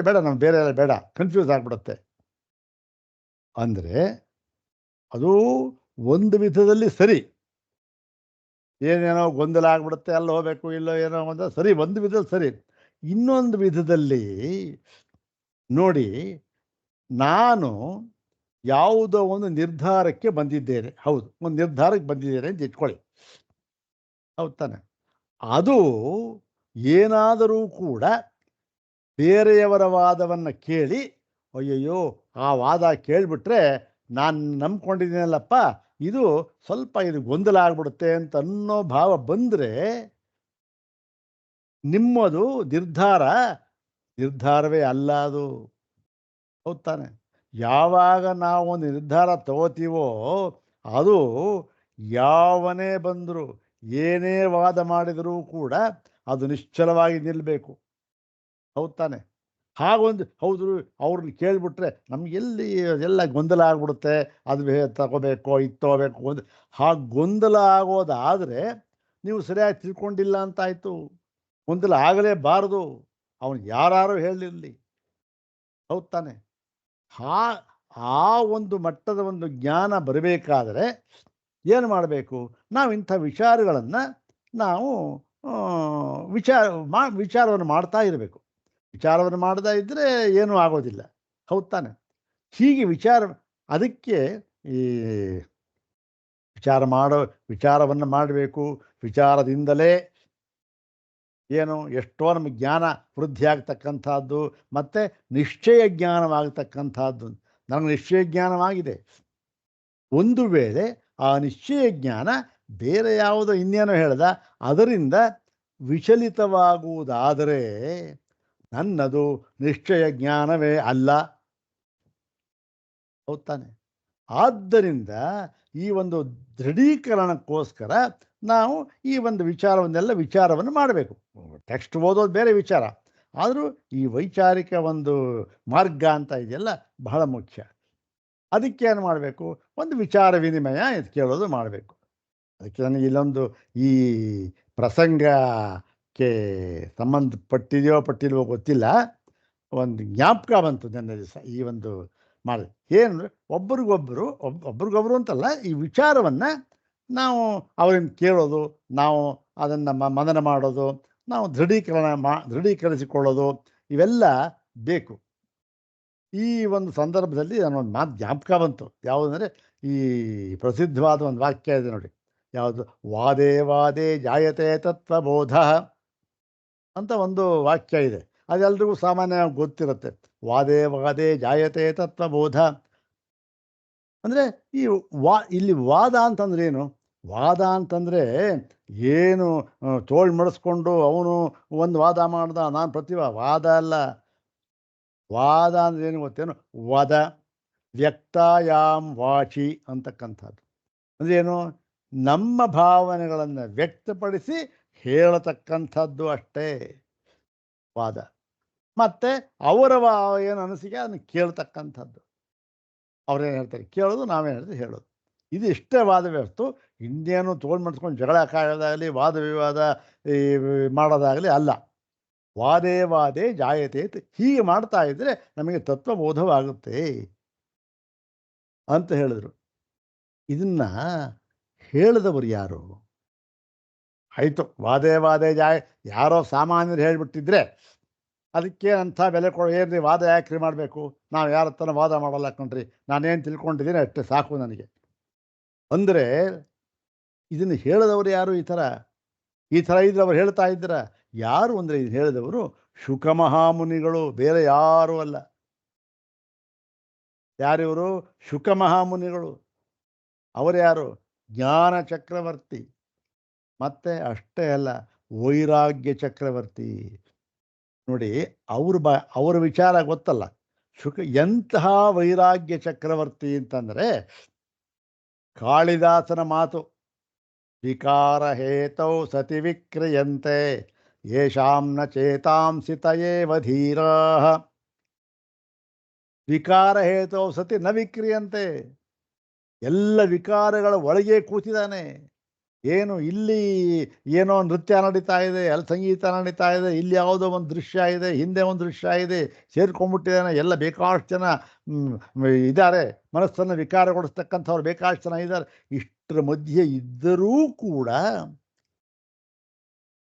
ಬೇಡ ನಾವು ಬೇರೆ ಎಲ್ಲ ಬೇಡ, ಕನ್ಫ್ಯೂಸ್ ಆಗಿಬಿಡುತ್ತೆ ಅಂದರೆ ಅದು ಒಂದು ವಿಧದಲ್ಲಿ ಸರಿ. ಏನೇನೋ ಗೊಂದಲ ಆಗ್ಬಿಡುತ್ತೆ, ಅಲ್ಲಿ ಹೋಗಬೇಕು ಇಲ್ಲೋ ಏನೋ ಒಂದು ಸರಿ, ಒಂದು ವಿಧದಲ್ಲಿ ಸರಿ. ಇನ್ನೊಂದು ವಿಧದಲ್ಲಿ ನೋಡಿ, ನಾನು ಯಾವುದೋ ಒಂದು ನಿರ್ಧಾರಕ್ಕೆ ಬಂದಿದ್ದೇನೆ. ಹೌದು, ಒಂದು ನಿರ್ಧಾರಕ್ಕೆ ಬಂದಿದ್ದೇನೆ ಅಂತ ಇಟ್ಕೊಳ್ಳಿ. ಹೌದು ತಾನೆ? ಅದು ಏನಾದರೂ ಕೂಡ ಬೇರೆಯವರ ವಾದವನ್ನು ಕೇಳಿ, ಅಯ್ಯಯ್ಯೋ ಆ ವಾದ ಕೇಳಿಬಿಟ್ರೆ ನಾನು ನಂಬ್ಕೊಂಡಿದ್ದೀನಲ್ಲಪ್ಪ, ಇದು ಸ್ವಲ್ಪ ಇದು ಗೊಂದಲ ಆಗ್ಬಿಡುತ್ತೆ ಅಂತ ಅನ್ನೋ ಭಾವ ಬಂದರೆ, ನಿಮ್ಮದು ನಿರ್ಧಾರವೇ ಅಲ್ಲ ಅದು. ಹೌದು ತಾನೆ? ಯಾವಾಗ ನಾವು ಒಂದು ನಿರ್ಧಾರ ತಗೋತೀವೋ, ಅದು ಯಾವನೇ ಬಂದರೂ ಏನೇ ವಾದ ಮಾಡಿದರೂ ಕೂಡ ಅದು ನಿಶ್ಚಲವಾಗಿ ನಿಲ್ಲಬೇಕು. ಹೌದು ತಾನೆ? ಹೌದು, ಅವ್ರನ್ನ ಕೇಳಿಬಿಟ್ರೆ ನಮಗೆಲ್ಲಿ ಎಲ್ಲ ಗೊಂದಲ ಆಗ್ಬಿಡುತ್ತೆ, ಅದು ತಗೋಬೇಕೋ ಇದು ತಗೋಬೇಕು ಅಂತ. ಹಾಗೆ ಗೊಂದಲ ಆಗೋದಾದರೆ ನೀವು ಸರಿಯಾಗಿ ತಿಳ್ಕೊಂಡಿಲ್ಲ ಅಂತಾಯಿತು. ಗೊಂದಲ ಆಗಲೇಬಾರದು, ಅವನು ಯಾರು ಹೇಳಿರಲಿ. ಹೌದು ತಾನೆ? ಆ ಒಂದು ಮಟ್ಟದ ಒಂದು ಜ್ಞಾನ ಬರಬೇಕಾದರೆ ಏನು ಮಾಡಬೇಕು? ನಾವು ಇಂಥ ವಿಚಾರಗಳನ್ನು ನಾವು ವಿಚಾರವನ್ನು ಮಾಡ್ತಾ ಇರಬೇಕು. ವಿಚಾರವನ್ನು ಮಾಡದೇ ಇದ್ದರೆ ಏನೂ ಆಗೋದಿಲ್ಲ. ಹೌದು ತಾನೆ? ಹೀಗೆ ಅದಕ್ಕೆ ಈ ವಿಚಾರವನ್ನು ಮಾಡಬೇಕು. ವಿಚಾರದಿಂದಲೇ ಏನು ಎಷ್ಟೋ ನಮಗೆ ಜ್ಞಾನ ವೃದ್ಧಿ ಆಗ್ತಕ್ಕಂಥದ್ದು, ಮತ್ತು ನಿಶ್ಚಯ ಜ್ಞಾನವಾಗತಕ್ಕಂಥದ್ದು. ನನಗೆ ನಿಶ್ಚಯ ಜ್ಞಾನವಾಗಿದೆ. ಒಂದು ವೇಳೆ ಆ ನಿಶ್ಚಯ ಜ್ಞಾನ ಬೇರೆ ಯಾವುದೋ ಇನ್ನೇನೋ ಹೇಳ್ದ ಅದರಿಂದ ವಿಚಲಿತವಾಗುವುದಾದರೆ ನನ್ನದು ನಿಶ್ಚಯ ಜ್ಞಾನವೇ ಅಲ್ಲ. ಹೌದು ತಾನೆ? ಆದ್ದರಿಂದ ಈ ಒಂದು ದೃಢೀಕರಣಕ್ಕೋಸ್ಕರ ನಾವು ಈ ಒಂದು ವಿಚಾರವನ್ನು ಮಾಡಬೇಕು. ಟೆಕ್ಸ್ಟ್ ಓದೋದು ಬೇರೆ ವಿಚಾರ, ಆದರೂ ಈ ವೈಚಾರಿಕ ಒಂದು ಮಾರ್ಗ ಅಂತ ಇದೆಯಲ್ಲ ಬಹಳ ಮುಖ್ಯ. ಅದಕ್ಕೆ ಏನು ಮಾಡಬೇಕು, ಒಂದು ವಿಚಾರ ವಿನಿಮಯ ಇದು ಕೇಳೋದು ಮಾಡಬೇಕು. ಅದಕ್ಕೆ ನನಗೆ ಇಲ್ಲೊಂದು ಈ ಪ್ರಸಂಗಕ್ಕೆ ಪಟ್ಟಿಲ್ವೋ ಗೊತ್ತಿಲ್ಲ, ಒಂದು ಜ್ಞಾಪಕ ಬಂತು ನೆನ್ನೆ ದಿವಸ ಈ ಒಂದು ಮಾಡಿದೆ. ಏನಂದರೆ ಒಬ್ರಿಗೊಬ್ಬರು ಅಂತಲ್ಲ, ಈ ವಿಚಾರವನ್ನು ನಾವು ಅವರಿಂದ ಕೇಳೋದು, ನಾವು ಅದನ್ನು ಮನನ ಮಾಡೋದು, ನಾವು ದೃಢೀಕರಿಸಿಕೊಳ್ಳೋದು, ಇವೆಲ್ಲ ಬೇಕು. ಈ ಒಂದು ಸಂದರ್ಭದಲ್ಲಿ ನನ್ನೊಂದು ಮಾತು ಜ್ಞಾಪಕ ಬಂತು. ಯಾವುದಂದರೆ ಈ ಪ್ರಸಿದ್ಧವಾದ ಒಂದು ವಾಕ್ಯ ಇದೆ ನೋಡಿ, ಯಾವುದು, ವಾದೇ ವಾದೇ ಜಾಯತೆ ತತ್ವಬೋಧ ಅಂತ ಒಂದು ವಾಕ್ಯ ಇದೆ. ಅದೆಲ್ರಿಗೂ ಸಾಮಾನ್ಯವಾಗಿ ಗೊತ್ತಿರುತ್ತೆ. ವಾದೇ ವಾದೇ ಜಾಯತೆ ತತ್ವಬೋಧ ಅಂದರೆ ಇಲ್ಲಿ ವಾದ ಅಂತಂದ್ರೆ ಏನು? ವಾದ ಅಂತಂದರೆ ಏನು ತೋಳು ಮಡಿಸ್ಕೊಂಡು ಅವನು ಒಂದು ವಾದ ಮಾಡ್ದ, ನಾನು ವಾದ ಅಲ್ಲ. ವಾದ ಅಂದ್ರೆ ಏನು ಗೊತ್ತೇನು? ವದ ವ್ಯಕ್ತಾಯಾಮ್ ವಾಚಿ ಅಂತಕ್ಕಂಥದ್ದು. ಅಂದ್ರೆ ಏನು? ನಮ್ಮ ಭಾವನೆಗಳನ್ನು ವ್ಯಕ್ತಪಡಿಸಿ ಹೇಳತಕ್ಕಂಥದ್ದು ಅಷ್ಟೇ ವಾದ. ಮತ್ತೆ ಅವರ ಏನು ಅನಿಸಿಕೆ ಅದನ್ನು ಕೇಳ್ತಕ್ಕಂಥದ್ದು. ಅವ್ರೇನು ಹೇಳ್ತಾರೆ ಕೇಳೋದು, ನಾವೇನು ಹೇಳ್ತೀವಿ ಹೇಳೋದು. ಇದು ಇಷ್ಟೇ ವಾದವೇ ಹೊರತು ಇನ್ನೇನು ತೋಳು ಮಾಡಿಸ್ಕೊಂಡು ಜಗಳ ಕಾಯೋದಾಗಲಿ, ವಾದ ವಿವಾದ ಈ ಮಾಡೋದಾಗಲಿ ಅಲ್ಲ. ವಾದೇ ವಾದೇ ಜಾಯತೆ, ಹೀಗೆ ಮಾಡ್ತಾ ಇದ್ರೆ ನಮಗೆ ತತ್ವಬೋಧವಾಗುತ್ತೆ ಅಂತ ಹೇಳಿದ್ರು. ಇದನ್ನ ಹೇಳಿದವರು ಯಾರು? ಆಯಿತು, ವಾದೇ ವಾದೇ ಯಾರೋ ಸಾಮಾನ್ಯರು ಹೇಳಿಬಿಟ್ಟಿದ್ರೆ ಅದಕ್ಕೆ ಅಂಥ ಬೆಲೆ ಏನ್ರಿ ವಾದ ಯಾಕ್ರಿ ಮಾಡಬೇಕು, ನಾವು ಯಾರ ಹತ್ರ ವಾದ ಮಾಡಲ್ಲ ಕಣ್ರಿ, ನಾನೇನು ತಿಳ್ಕೊಂಡಿದ್ದೀನಿ ಅಷ್ಟೇ ಸಾಕು ನನಗೆ ಅಂದರೆ, ಇದನ್ನು ಹೇಳಿದವರು ಯಾರು? ಈ ಥರ ಇದ್ರೆ ಅವ್ರು ಹೇಳ್ತಾ ಇದ್ದೀರ ಯಾರು ಅಂದರೆ, ಇದು ಹೇಳಿದವರು ಶುಕ ಮಹಾಮುನಿಗಳು, ಬೇರೆ ಯಾರೂ ಅಲ್ಲ. ಯಾರಿವರು? ಶುಕ ಮಹಾಮುನಿಗಳು. ಅವರು ಯಾರು? ಜ್ಞಾನ ಚಕ್ರವರ್ತಿ. ಮತ್ತೆ ಅಷ್ಟೇ ಅಲ್ಲ, ವೈರಾಗ್ಯ ಚಕ್ರವರ್ತಿ. ನೋಡಿ, ಅವ್ರ ವಿಚಾರ ಗೊತ್ತಲ್ಲ. ಎಂತಹ ವೈರಾಗ್ಯ ಚಕ್ರವರ್ತಿ ಅಂತಂದರೆ, ಕಾಳಿದಾಸನ ಮಾತು, ವಿಕಾರ ಹೇತೌ ಸತಿ ವಿಕ್ರಿಯಂತೆ ಯೇಷಾಂ ನ ಚೇತಾಂಸಿ ತಯೇವ ಧೀರಾಃ. ವಿಕಾರ ಹೇತೌ ಸತಿ ನ ವಿಕ್ರಿಯಂತೆ. ಎಲ್ಲ ವಿಕಾರಗಳ ಒಳಗೆ ಕೂತಿದ್ದಾನೆ. ಏನು, ಇಲ್ಲಿ ಏನೋ ನೃತ್ಯ ನಡೀತಾ ಇದೆ, ಅಲ್ಲಿ ಸಂಗೀತ ನಡೀತಾ ಇದೆ, ಇಲ್ಲಿ ಯಾವುದೋ ಒಂದು ದೃಶ್ಯ ಇದೆ, ಹಿಂದೆ ಒಂದು ದೃಶ್ಯ ಇದೆ, ಸೇರ್ಕೊಂಡ್ಬಿಟ್ಟಿದ್ದಾನೆ. ಎಲ್ಲ ಬೇಕಾಷ್ಟು ಜನ ಇದ್ದಾರೆ, ಮನಸ್ಸನ್ನು ವಿಕಾರಗೊಳಿಸ್ತಕ್ಕಂಥವ್ರು ಬೇಕಾಷ್ಟು ಜನ ಇದ್ದಾರೆ. ಇಷ್ಟರ ಮಧ್ಯೆ ಇದ್ದರೂ ಕೂಡ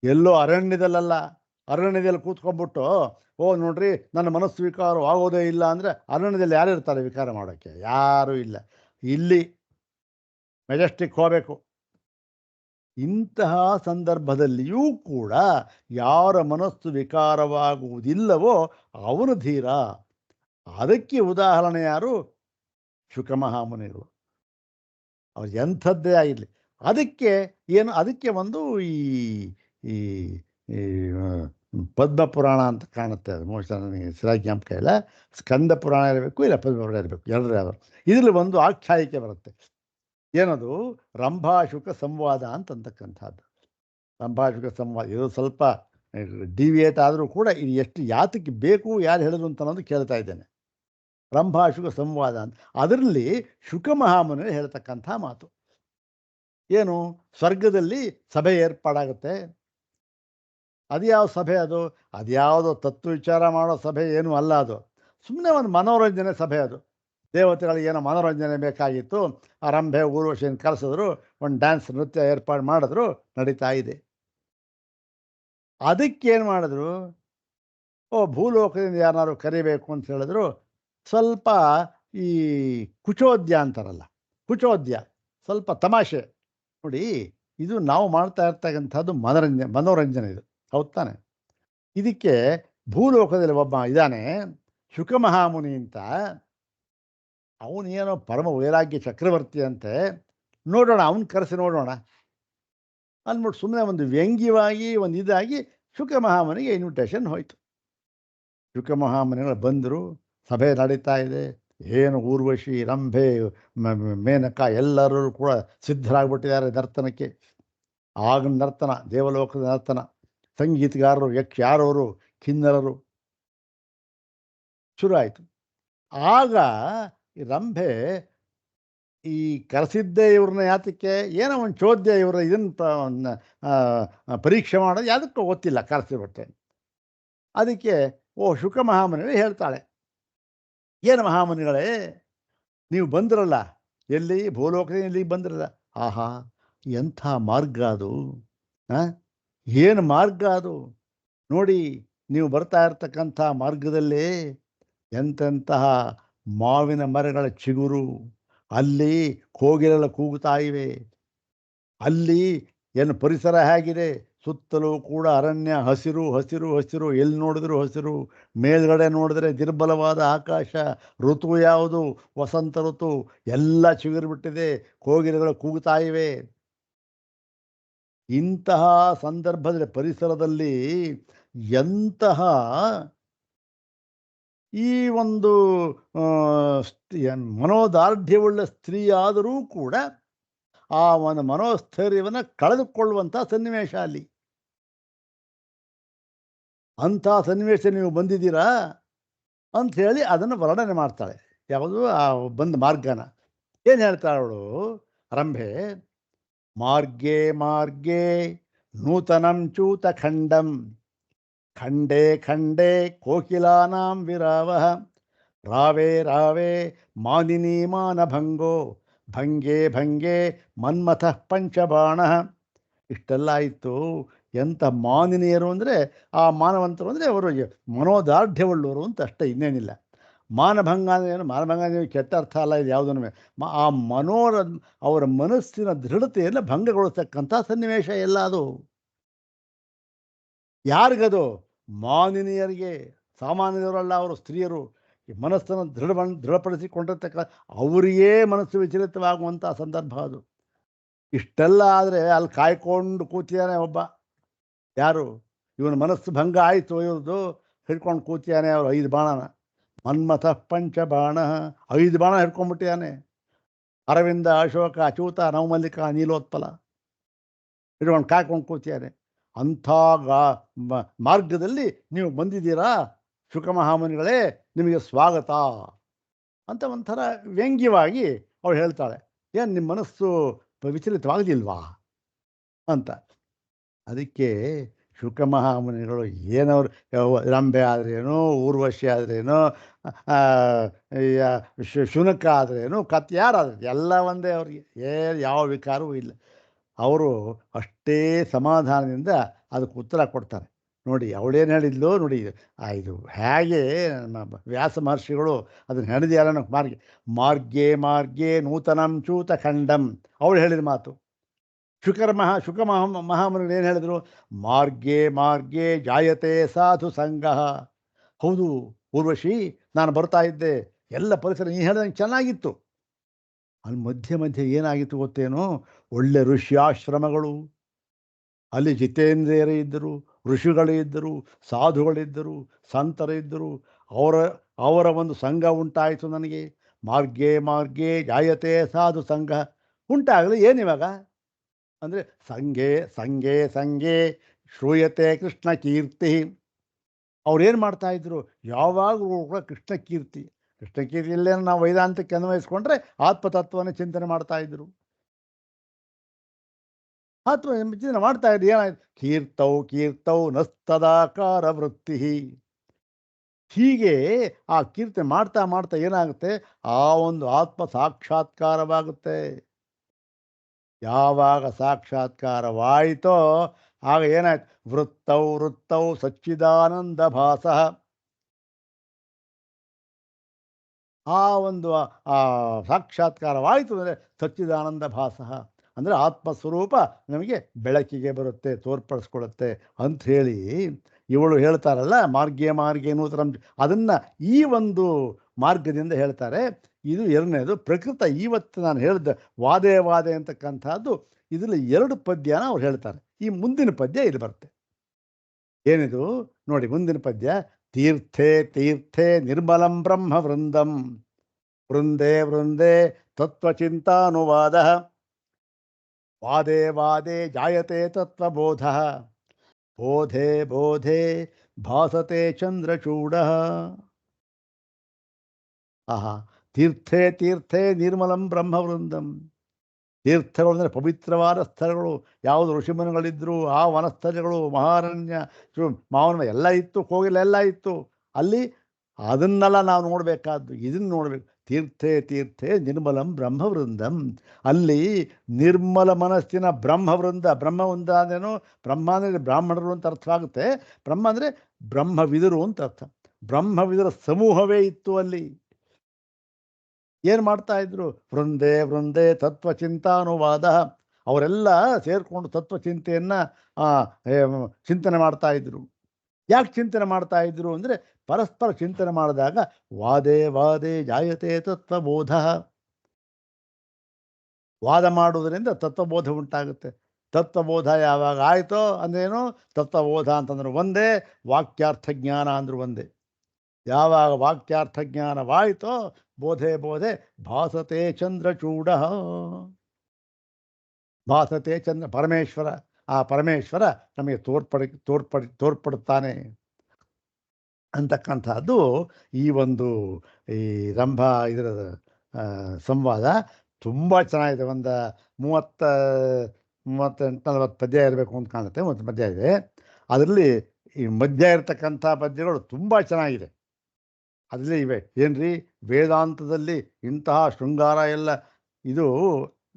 ಎಲ್ಲೋ ಅರಣ್ಯದಲ್ಲಿ ಕೂತ್ಕೊಂಡ್ಬಿಟ್ಟು, ಓ ನೋಡ್ರಿ ನನ್ನ ಮನಸ್ಸು ವಿಕಾರ ಆಗೋದೇ ಇಲ್ಲ ಅಂದರೆ, ಅರಣ್ಯದಲ್ಲಿ ಯಾರು ಇರ್ತಾರೆ ವಿಕಾರ ಮಾಡೋಕ್ಕೆ? ಯಾರೂ ಇಲ್ಲ. ಇಲ್ಲಿ ಮೆಜೆಸ್ಟಿಕ್ ಹೋಗಬೇಕು. ಇಂತಹ ಸಂದರ್ಭದಲ್ಲಿಯೂ ಕೂಡ ಯಾರ ಮನಸ್ಸು ವಿಕಾರವಾಗುವುದಿಲ್ಲವೋ ಅವನು ಧೀರ. ಅದಕ್ಕೆ ಉದಾಹರಣೆ ಯಾರು? ಶುಕ ಮಹಾಮುನಿಗಳು. ಅವ್ರು ಎಂಥದ್ದೇ ಆಗಿರಲಿ. ಅದಕ್ಕೆ ಒಂದು ಈ ಪದ್ಮ ಪುರಾಣ ಅಂತ ಕಾಣುತ್ತೆ. ಅದು ಮೋಸ್ಟ್ಲಿ ನನಗೆ ಸರಿಯಾಗಿ ಜ್ಞಾಪಕ ಇಲ್ಲ. ಸ್ಕಂದ ಪುರಾಣ ಇರಬೇಕು, ಇಲ್ಲ ಪದ್ಮ ಪುರಾಣ ಇರಬೇಕು, ಎರಡರೇ. ಇದರಲ್ಲಿ ಒಂದು ಆಖ್ಯಾಯಿಕೆ ಬರುತ್ತೆ. ಏನದು? ರಂಭಾಶುಕ ಸಂವಾದ ಅಂತಕ್ಕಂಥದ್ದು. ರಂಭಾಶುಕ ಸಂವಾದ ಇದು ಸ್ವಲ್ಪ ಡಿವಿಯೇಟ್ ಆದರೂ ಕೂಡ ಇದು ಎಷ್ಟು ಯಾತಕ್ಕೆ ಬೇಕು, ಯಾರು ಹೇಳಿದ್ರು ಅಂತ ಅನ್ನೋದು ಕೇಳ್ತಾ ಇದ್ದೇನೆ. ರಂಭಾಶುಕ ಸಂವಾದ ಅಂತ, ಅದರಲ್ಲಿ ಶುಕ ಮಹಾಮುನಿ ಹೇಳ್ತಕ್ಕಂಥ ಮಾತು ಏನು? ಸ್ವರ್ಗದಲ್ಲಿ ಸಭೆ ಏರ್ಪಾಡಾಗುತ್ತೆ. ಅದ್ಯಾವ ಸಭೆ ಅದು? ಅದ್ಯಾವುದೋ ತತ್ವ ವಿಚಾರ ಮಾಡೋ ಸಭೆ ಏನೂ ಅಲ್ಲ. ಅದು ಸುಮ್ಮನೆ ಒಂದು ಮನೋರಂಜನೆ ಸಭೆ. ಅದು ದೇವತೆಗಳಿಗೆ ಏನೋ ಮನೋರಂಜನೆ ಬೇಕಾಗಿತ್ತು, ಆ ರಂಭೆ ಊರ್ವಶಿಯನ್ನು ಕರೆಸಿದ್ರು, ಒಂದು ಡ್ಯಾನ್ಸ್ ನೃತ್ಯ ಏರ್ಪಾಡು ಮಾಡಿದ್ರು, ನಡೀತಾ ಇದೆ. ಅದಕ್ಕೇನು ಮಾಡಿದ್ರು? ಭೂಲೋಕದಿಂದ ಯಾರು ಕರಿಬೇಕು ಅಂತ ಹೇಳಿದ್ರು. ಸ್ವಲ್ಪ ಈ ಕುಚೋದ್ಯ ಅಂತಾರಲ್ಲ, ಕುಚೋದ್ಯ, ಸ್ವಲ್ಪ ತಮಾಷೆ. ನೋಡಿ, ಇದು ನಾವು ಮಾಡ್ತಾ ಇರ್ತಕ್ಕಂಥದ್ದು ಮನೋರಂಜನೆ. ಇದು ಹೌದು ತಾನೆ? ಇದಕ್ಕೆ ಭೂಲೋಕದಲ್ಲಿ ಒಬ್ಬ ಇದ್ದಾನೆ, ಶುಕ ಮಹಾಮುನಿ ಅಂತ. ಅವನೇನೋ ಪರಮ ವೈರಾಗ್ಯ ಚಕ್ರವರ್ತಿ ಅಂತೆ. ನೋಡೋಣ, ಅವನು ಕರೆಸಿ ನೋಡೋಣ ಅಂದ್ಬಿಟ್ಟು ಸುಮ್ಮನೆ ಒಂದು ವ್ಯಂಗ್ಯವಾಗಿ ಒಂದು ಇದಾಗಿ ಶುಕ ಮಹಾಮುನಿಗೆ ಇನ್ವಿಟೇಷನ್ ಹೋಯಿತು. ಶುಕ ಮಹಾಮುನಿಗಳು ಬಂದರು, ಸಭೆ ನಡೀತಾ ಇದೆ. ಏನು ಊರ್ವಶಿ, ರಂಭೆ, ಮೇನಕ ಎಲ್ಲರೂ ಕೂಡ ಸಿದ್ಧರಾಗ್ಬಿಟ್ಟಿದ್ದಾರೆ ನರ್ತನಕ್ಕೆ. ಆಗ ನರ್ತನ, ದೇವಲೋಕದ ನರ್ತನ, ಸಂಗೀತಗಾರರು, ಯಾರವರು, ಕಿನ್ನರರು ಶುರು ಆಯಿತು. ಆಗ ಈ ರಂಭೆ ಈ ಕರೆಸಿದ್ದೇ ಇವ್ರನ್ನ ಯಾತಕ್ಕೆ, ಏನೋ ಒಂದು ಚೋದ್ಯ ಇವ್ರ ಇದನ್ನು ಪರೀಕ್ಷೆ ಮಾಡೋದು ಯಾವುದಕ್ಕೂ ಗೊತ್ತಿಲ್ಲ, ಕರೆಸಿಬಿಟ್ಟೆ. ಅದಕ್ಕೆ ಶುಕ ಮಹಾಮುನಿಗಳು ಹೇಳ್ತಾಳೆ, ಏನು ಮಹಾಮುನಿಗಳೇ ನೀವು ಬಂದ್ರಲ್ಲ, ಎಲ್ಲಿ ಭೂಲೋಕದಲ್ಲಿ ಇಲ್ಲಿಗೆ ಬಂದ್ರಲ್ಲ, ಆಹಾ ಎಂಥ ಮಾರ್ಗ ಅದು, ಏನು ಮಾರ್ಗ ಅದು ನೋಡಿ. ನೀವು ಬರ್ತಾ ಇರ್ತಕ್ಕಂಥ ಮಾರ್ಗದಲ್ಲಿ ಎಂತೆಂತಹ ಮಾವಿನ ಮರಗಳ ಚಿಗುರು, ಅಲ್ಲಿ ಕೋಗಿಲೆಲ್ಲ ಕೂಗುತ್ತಾ ಇವೆ, ಅಲ್ಲಿ ಏನು ಪರಿಸರ ಹೇಗಿದೆ, ಸುತ್ತಲೂ ಕೂಡ ಅರಣ್ಯ, ಹಸಿರು ಹಸಿರು ಹಸಿರು, ಎಲ್ಲಿ ನೋಡಿದ್ರು ಹಸಿರು, ಮೇಲ್ಗಡೆ ನೋಡಿದ್ರೆ ದುರ್ಬಲವಾದ ಆಕಾಶ, ಋತು ಯಾವುದು, ವಸಂತ ಋತು, ಎಲ್ಲ ಚಿಗುರು ಬಿಟ್ಟಿದೆ, ಕೋಗಿಲೆಗಳು ಕೂಗುತ್ತಾ ಇವೆ. ಇಂತಹ ಸಂದರ್ಭದಲ್ಲಿ, ಪರಿಸರದಲ್ಲಿ ಎಂತಹ ಈ ಒಂದು ಮನೋದಾರ್ಢ್ಯವುಳ್ಳ ಸ್ತ್ರೀಯಾದರೂ ಕೂಡ ಆ ಒಂದು ಮನೋಸ್ಥೈರ್ಯವನ್ನು ಕಳೆದುಕೊಳ್ಳುವಂಥ ಸನ್ನಿವೇಶ ಅಲ್ಲಿ. ಅಂಥ ಸನ್ನಿವೇಶ ನೀವು ಬಂದಿದ್ದೀರಾ ಅಂತ ಹೇಳಿ ಅದನ್ನು ವರ್ಣನೆ ಮಾಡ್ತಾಳೆ. ಯಾವುದು ಆ ಬಂದ ಮಾರ್ಗನ ಏನು ಹೇಳ್ತಾಳೆ ಅವಳು ರಂಭೆ, ಮಾರ್ಗೇ ಮಾರ್ಗೇ ನೂತನಂ ಚೂತ ಖಂಡಂ, ಖಂಡೇ ಖಂಡೇ ಕೋಕಿಲಾನಾಂ ವಿರಾವಃ, ರಾವೇ ರಾವೇ ಮಾನಿನಿ ಮಾನಭಂಗೋ, ಭಂಗೆ ಭಂಗೆ ಮನ್ಮಥಃ ಪಂಚಬಾಣಃ. ಇಷ್ಟೆಲ್ಲ ಆಯಿತು. ಎಂಥ ಮಾನಿನಿಯರು ಅಂದರೆ, ಆ ಮಾನವಂತರು ಅಂದರೆ ಅವರು ಮನೋದಾರ್ಢ್ಯವುಳ್ಳವರು ಅಂತ ಅಷ್ಟೇ, ಇನ್ನೇನಿಲ್ಲ. ಮಾನಭಂಗ ಅಂದರೆ ಏನು, ಮಾನಭಂಗ ಅಂದರೆ ಕೆಟ್ಟ ಅರ್ಥ ಅಲ್ಲ, ಇದು ಯಾವುದನ್ನು ಆ ಅವರ ಮನಸ್ಸಿನ ದೃಢತೆಯನ್ನು ಭಂಗಗೊಳಿಸ್ತಕ್ಕಂಥ ಸನ್ನಿವೇಶ ಎಲ್ಲ ಅದು. ಯಾರಿಗದು? ಮಾನಿನಿಯರಿಗೆ, ಸಾಮಾನ್ಯದವರಲ್ಲ ಅವರು, ಸ್ತ್ರೀಯರು. ಈ ಮನಸ್ಸನ್ನು ದೃಢಪಡಿಸಿಕೊಂಡಿರ್ತಕ್ಕ ಅವರಿಗೇ ಮನಸ್ಸು ವಿಚಲಿತವಾಗುವಂಥ ಸಂದರ್ಭ ಅದು. ಇಷ್ಟೆಲ್ಲ ಆದರೆ ಅಲ್ಲಿ ಕಾಯ್ಕೊಂಡು ಕೂತಿದ್ದಾನೆ ಒಬ್ಬ, ಯಾರು, ಇವನ ಮನಸ್ಸು ಭಂಗ ಆಯಿತು, ಇವ್ರದ್ದು ಹಿಡ್ಕೊಂಡು ಕೂತಿದ್ದಾನೆ ಅವರು 5 ಬಾಣನ, ಮನ್ಮಥ ಪಂಚಬಾಣ, 5 ಬಾಣ ಹಿಡ್ಕೊಂಡ್ಬಿಟ್ಟಿದ್ದಾನೆ. ಅರವಿಂದ, ಅಶೋಕ, ಅಚೂತ, ನವಮಲ್ಲಿಕ, ನೀಲೋತ್ಪಲ ಹಿಡ್ಕೊಂಡು ಕಾಯ್ಕೊಂಡು ಕೂತಿದ್ದಾನೆ. ಅಂಥ ಮಾರ್ಗದಲ್ಲಿ ನೀವು ಬಂದಿದ್ದೀರಾ ಶುಕಮಹಾಮುನಿಗಳೇ, ನಿಮಗೆ ಸ್ವಾಗತ ಅಂತ ಒಂಥರ ವ್ಯಂಗ್ಯವಾಗಿ ಅವಳು ಹೇಳ್ತಾಳೆ. ಏನು ನಿಮ್ಮ ಮನಸ್ಸು ವಿಚಲಿತವಾಗಲಿಲ್ವಾ ಅಂತ. ಅದಕ್ಕೆ ಶುಕಮಹಾಮುನಿಗಳು ಏನವರು, ರಂಭೆ ಆದ್ರೇನು, ಊರ್ವಶಿ ಆದ್ರೇನು, ಶುನಕ ಆದ್ರೇನು, ಯಾರಾದ್ರೆ ಎಲ್ಲ ಒಂದೇ, ಅವ್ರಿಗೆ ಯಾವ ವಿಕಾರವೂ ಇಲ್ಲ. ಅವರು ಅಷ್ಟೇ ಸಮಾಧಾನದಿಂದ ಅದಕ್ಕೆ ಉತ್ತರ ಕೊಡ್ತಾರೆ. ನೋಡಿ ಅವಳೇನು ಹೇಳಿದ್ಲು ನೋಡಿ, ಇದು ಹೇಗೆ ನಮ್ಮ ವ್ಯಾಸ ಮಹರ್ಷಿಗಳು ಅದನ್ನು ಹೇಳಿದ್ಯಾರ ಮಾರ್ಗೆ, ಮಾರ್ಗೇ ಮಾರ್ಗೇ ನೂತನಂ ಚೂತ ಖಂಡಂ ಅವಳು ಹೇಳಿದ ಮಾತು. ಶುಕ ಮಹಾಮುನಿಗಳು ಏನು ಹೇಳಿದ್ರು, ಮಾರ್ಗೇ ಮಾರ್ಗೇ ಜಾಯತೆ ಸಾಧು ಸಂಘ. ಹೌದು ಊರ್ವಶಿ, ನಾನು ಬರ್ತಾ ಇದ್ದೆ, ಎಲ್ಲ ಪರಿಸರ ನೀನು ಹೇಳಿದಂಗೆ ಚೆನ್ನಾಗಿತ್ತು. ಅಲ್ಲಿ ಮಧ್ಯೆ ಮಧ್ಯೆ ಏನಾಗಿತ್ತು ಗೊತ್ತೇನೋ, ಒಳ್ಳೆ ಋಷ್ಯಾಶ್ರಮಗಳು, ಅಲ್ಲಿ ಜಿತೇಂದ್ರಿಯರು ಇದ್ದರು, ಋಷಿಗಳು ಇದ್ದರು, ಸಾಧುಗಳಿದ್ದರು, ಸಂತರು ಇದ್ದರು, ಅವರ ಒಂದು ಸಂಘ ಉಂಟಾಯಿತು ನನಗೆ. ಮಾರ್ಗೇ ಮಾರ್ಗೇ ಜಾಯತೆ ಸಾಧು ಸಂಘ ಉಂಟಾಗಲಿ ಏನಿವಾಗ ಅಂದರೆ, ಸಂಘೆ ಸಂಘೆ ಸಂಘೆ ಶ್ರೂಯತೆ ಕೃಷ್ಣ ಕೀರ್ತಿ. ಅವ್ರೇನು ಮಾಡ್ತಾಯಿದ್ರು, ಯಾವಾಗಲೂ ಕೂಡ ಕೃಷ್ಣ ಕೀರ್ತಿ. ಕೃಷ್ಣ ಕೀರ್ತಿಯಲ್ಲೇ ನಾವು ವೇದಾಂತಕ್ಕೆ ಅನ್ವಯಿಸ್ಕೊಂಡ್ರೆ ಆತ್ಮತತ್ವವನ್ನು ಚಿಂತನೆ ಮಾಡ್ತಾಯಿದ್ರು. ಚಿಂತನೆ ಮಾಡ್ತಾ ಇದ್ರು. ಏನಾಯ್ತು, ಕೀರ್ತೌ ಕೀರ್ತೌ ನಸ್ತದಾಕಾರ ವೃತ್ತಿ. ಹೀಗೆ ಆ ಕೀರ್ತನೆ ಮಾಡ್ತಾ ಮಾಡ್ತಾ ಏನಾಗುತ್ತೆ, ಆ ಒಂದು ಆತ್ಮ ಸಾಕ್ಷಾತ್ಕಾರವಾಗುತ್ತೆ. ಯಾವಾಗ ಸಾಕ್ಷಾತ್ಕಾರವಾಯಿತೋ ಆಗ ಏನಾಯ್ತು, ವೃತ್ತೌ ವೃತ್ತೌ ಸಚ್ಚಿದಾನಂದ ಭಾಸ. ಆ ಒಂದು ಸಾಕ್ಷಾತ್ಕಾರವಾಯಿತು ಅಂದರೆ ಸಚ್ಚಿದಾನಂದ ಭಾಸ ಅಂದರೆ ಆತ್ಮಸ್ವರೂಪ ನಮಗೆ ಬೆಳಕಿಗೆ ಬರುತ್ತೆ, ತೋರ್ಪಡಿಸ್ಕೊಳುತ್ತೆ ಅಂಥೇಳಿ ಇವಳು ಹೇಳ್ತಾರಲ್ಲ, ಮಾರ್ಗೇ ಮಾರ್ಗೇ ನೂತನಂ, ಅದನ್ನು ಈ ಒಂದು ಮಾರ್ಗದಿಂದ ಹೇಳ್ತಾರೆ. ಇದು ಎರಡನೇದು. ಪ್ರಕೃತ ಇವತ್ತು ನಾನು ಹೇಳಿದ ವಾದೇ ವಾದೆ ಅಂತಕ್ಕಂಥದ್ದು, ಇದರಲ್ಲಿ 2 ಪದ್ಯನ ಅವ್ರು ಹೇಳ್ತಾರೆ. ಈ ಮುಂದಿನ ಪದ್ಯ ಇಲ್ಲಿ ಬರುತ್ತೆ. ಏನಿದು ನೋಡಿ, ಮುಂದಿನ ಪದ್ಯ, ತೀರ್ಥೆ ತೀರ್ಥೆ ನಿರ್ಮಲಂ ಬ್ರಹ್ಮ ವೃಂದಂ. ವೃಂದೇ ವೃಂದೇ ತತ್ವಚಿಂತಾನುವಾದಃ ವಾದೇ ವಾದೇ ಜಾಯತೆ ತತ್ವಬೋಧಃ ಬೋಧೆ ಬೋಧೆ ಭಾಸತೆ ಚಂದ್ರಚೂಡಃ. ಆಹಾ, ತೀರ್ಥೇ ತೀರ್ಥೇ ನಿರ್ಮಲಂ ಬ್ರಹ್ಮವೃಂದಂ. ತೀರ್ಥಗಳು ಅಂದರೆ ಪವಿತ್ರವಾದ ಸ್ಥಳಗಳು. ಯಾವುದು ಋಷಿಮುನಿಗಳಿದ್ದರು ಆ ವನಸ್ಥಳಗಳು, ಮಹಾರಣ್ಯ, ಮಾವನ ಎಲ್ಲ ಇತ್ತು, ಕೋಗಿಲೆ ಎಲ್ಲ ಇತ್ತು ಅಲ್ಲಿ. ಅದನ್ನೆಲ್ಲ ನಾವು ನೋಡಬೇಕಾದ್ದು, ಇದನ್ನು ನೋಡಬೇಕು. ತೀರ್ಥೇ ತೀರ್ಥೇ ನಿರ್ಮಲಂ ಬ್ರಹ್ಮವೃಂದಂ. ಅಲ್ಲಿ ನಿರ್ಮಲ ಮನಸ್ಸಿನ ಬ್ರಹ್ಮವೃಂದ. ಬ್ರಹ್ಮವೃಂದ ಅಂದ್ರೇನು? ಬ್ರಹ್ಮ ಅಂದರೆ ಬ್ರಾಹ್ಮಣರು ಅಂತ ಅರ್ಥವಾಗುತ್ತೆ. ಬ್ರಹ್ಮ ಅಂದರೆ ಬ್ರಹ್ಮವಿದರು ಅಂತ ಅರ್ಥ. ಬ್ರಹ್ಮವಿದರ ಸಮೂಹವೇ ಇತ್ತು ಅಲ್ಲಿ. ಏನು ಮಾಡ್ತಾ ಇದ್ರು? ವೃಂದೇ ವೃಂದೇ ತತ್ವಚಿಂತಾನುವಾದ. ಅವರೆಲ್ಲ ಸೇರಿಕೊಂಡು ತತ್ವಚಿಂತೆಯನ್ನು ಚಿಂತನೆ ಮಾಡ್ತಾ ಇದ್ರು. ಯಾಕೆ ಚಿಂತನೆ ಮಾಡ್ತಾ ಇದ್ರು ಅಂದರೆ, ಪರಸ್ಪರ ಚಿಂತನೆ ಮಾಡಿದಾಗ ವಾದೇ ವಾದೇ ಜಾಯತೆ ತತ್ವಬೋಧ. ವಾದ ಮಾಡುವುದರಿಂದ ತತ್ವಬೋಧ ಉಂಟಾಗುತ್ತೆ. ತತ್ವಬೋಧ ಯಾವಾಗ ಆಯಿತೋ ಅಂದ್ರೇನು? ತತ್ವಬೋಧ ಅಂತಂದ್ರೆ ಒಂದೇ, ವಾಕ್ಯಾರ್ಥ ಜ್ಞಾನ ಅಂದ್ರು ಒಂದೇ. ಯಾವಾಗ ವಾಕ್ಯಾರ್ಥ ಜ್ಞಾನವಾಯಿತೋ ಬೋಧೆ ಬೋಧೆ ಭಾಸತೆ ಚಂದ್ರಚೂಡ. ಭಾಸತೆ ಚಂದ್ರ, ಪರಮೇಶ್ವರ. ಆ ಪರಮೇಶ್ವರ ನಮಗೆ ತೋರ್ಪಡುತ್ತಾನೆ ಅಂತಕ್ಕಂಥದ್ದು ಈ ಒಂದು ಈ ರಂಭ ಇದರ ಸಂವಾದ ತುಂಬ ಚೆನ್ನಾಗಿದೆ. ಒಂದು 38-40 ಪದ್ಯ ಇರಬೇಕು ಅಂತ ಕಾಣುತ್ತೆ. 30 ಪದ್ಯ ಇದೆ. ಅದರಲ್ಲಿ ಈ ಮಧ್ಯ ಇರತಕ್ಕಂಥ ಪದ್ಯಗಳು ತುಂಬ ಚೆನ್ನಾಗಿದೆ. ಅದರಲ್ಲಿ ಇವೆ ಏನ್ರಿ, ವೇದಾಂತದಲ್ಲಿ ಇಂತಹ ಶೃಂಗಾರ ಎಲ್ಲ ಇದು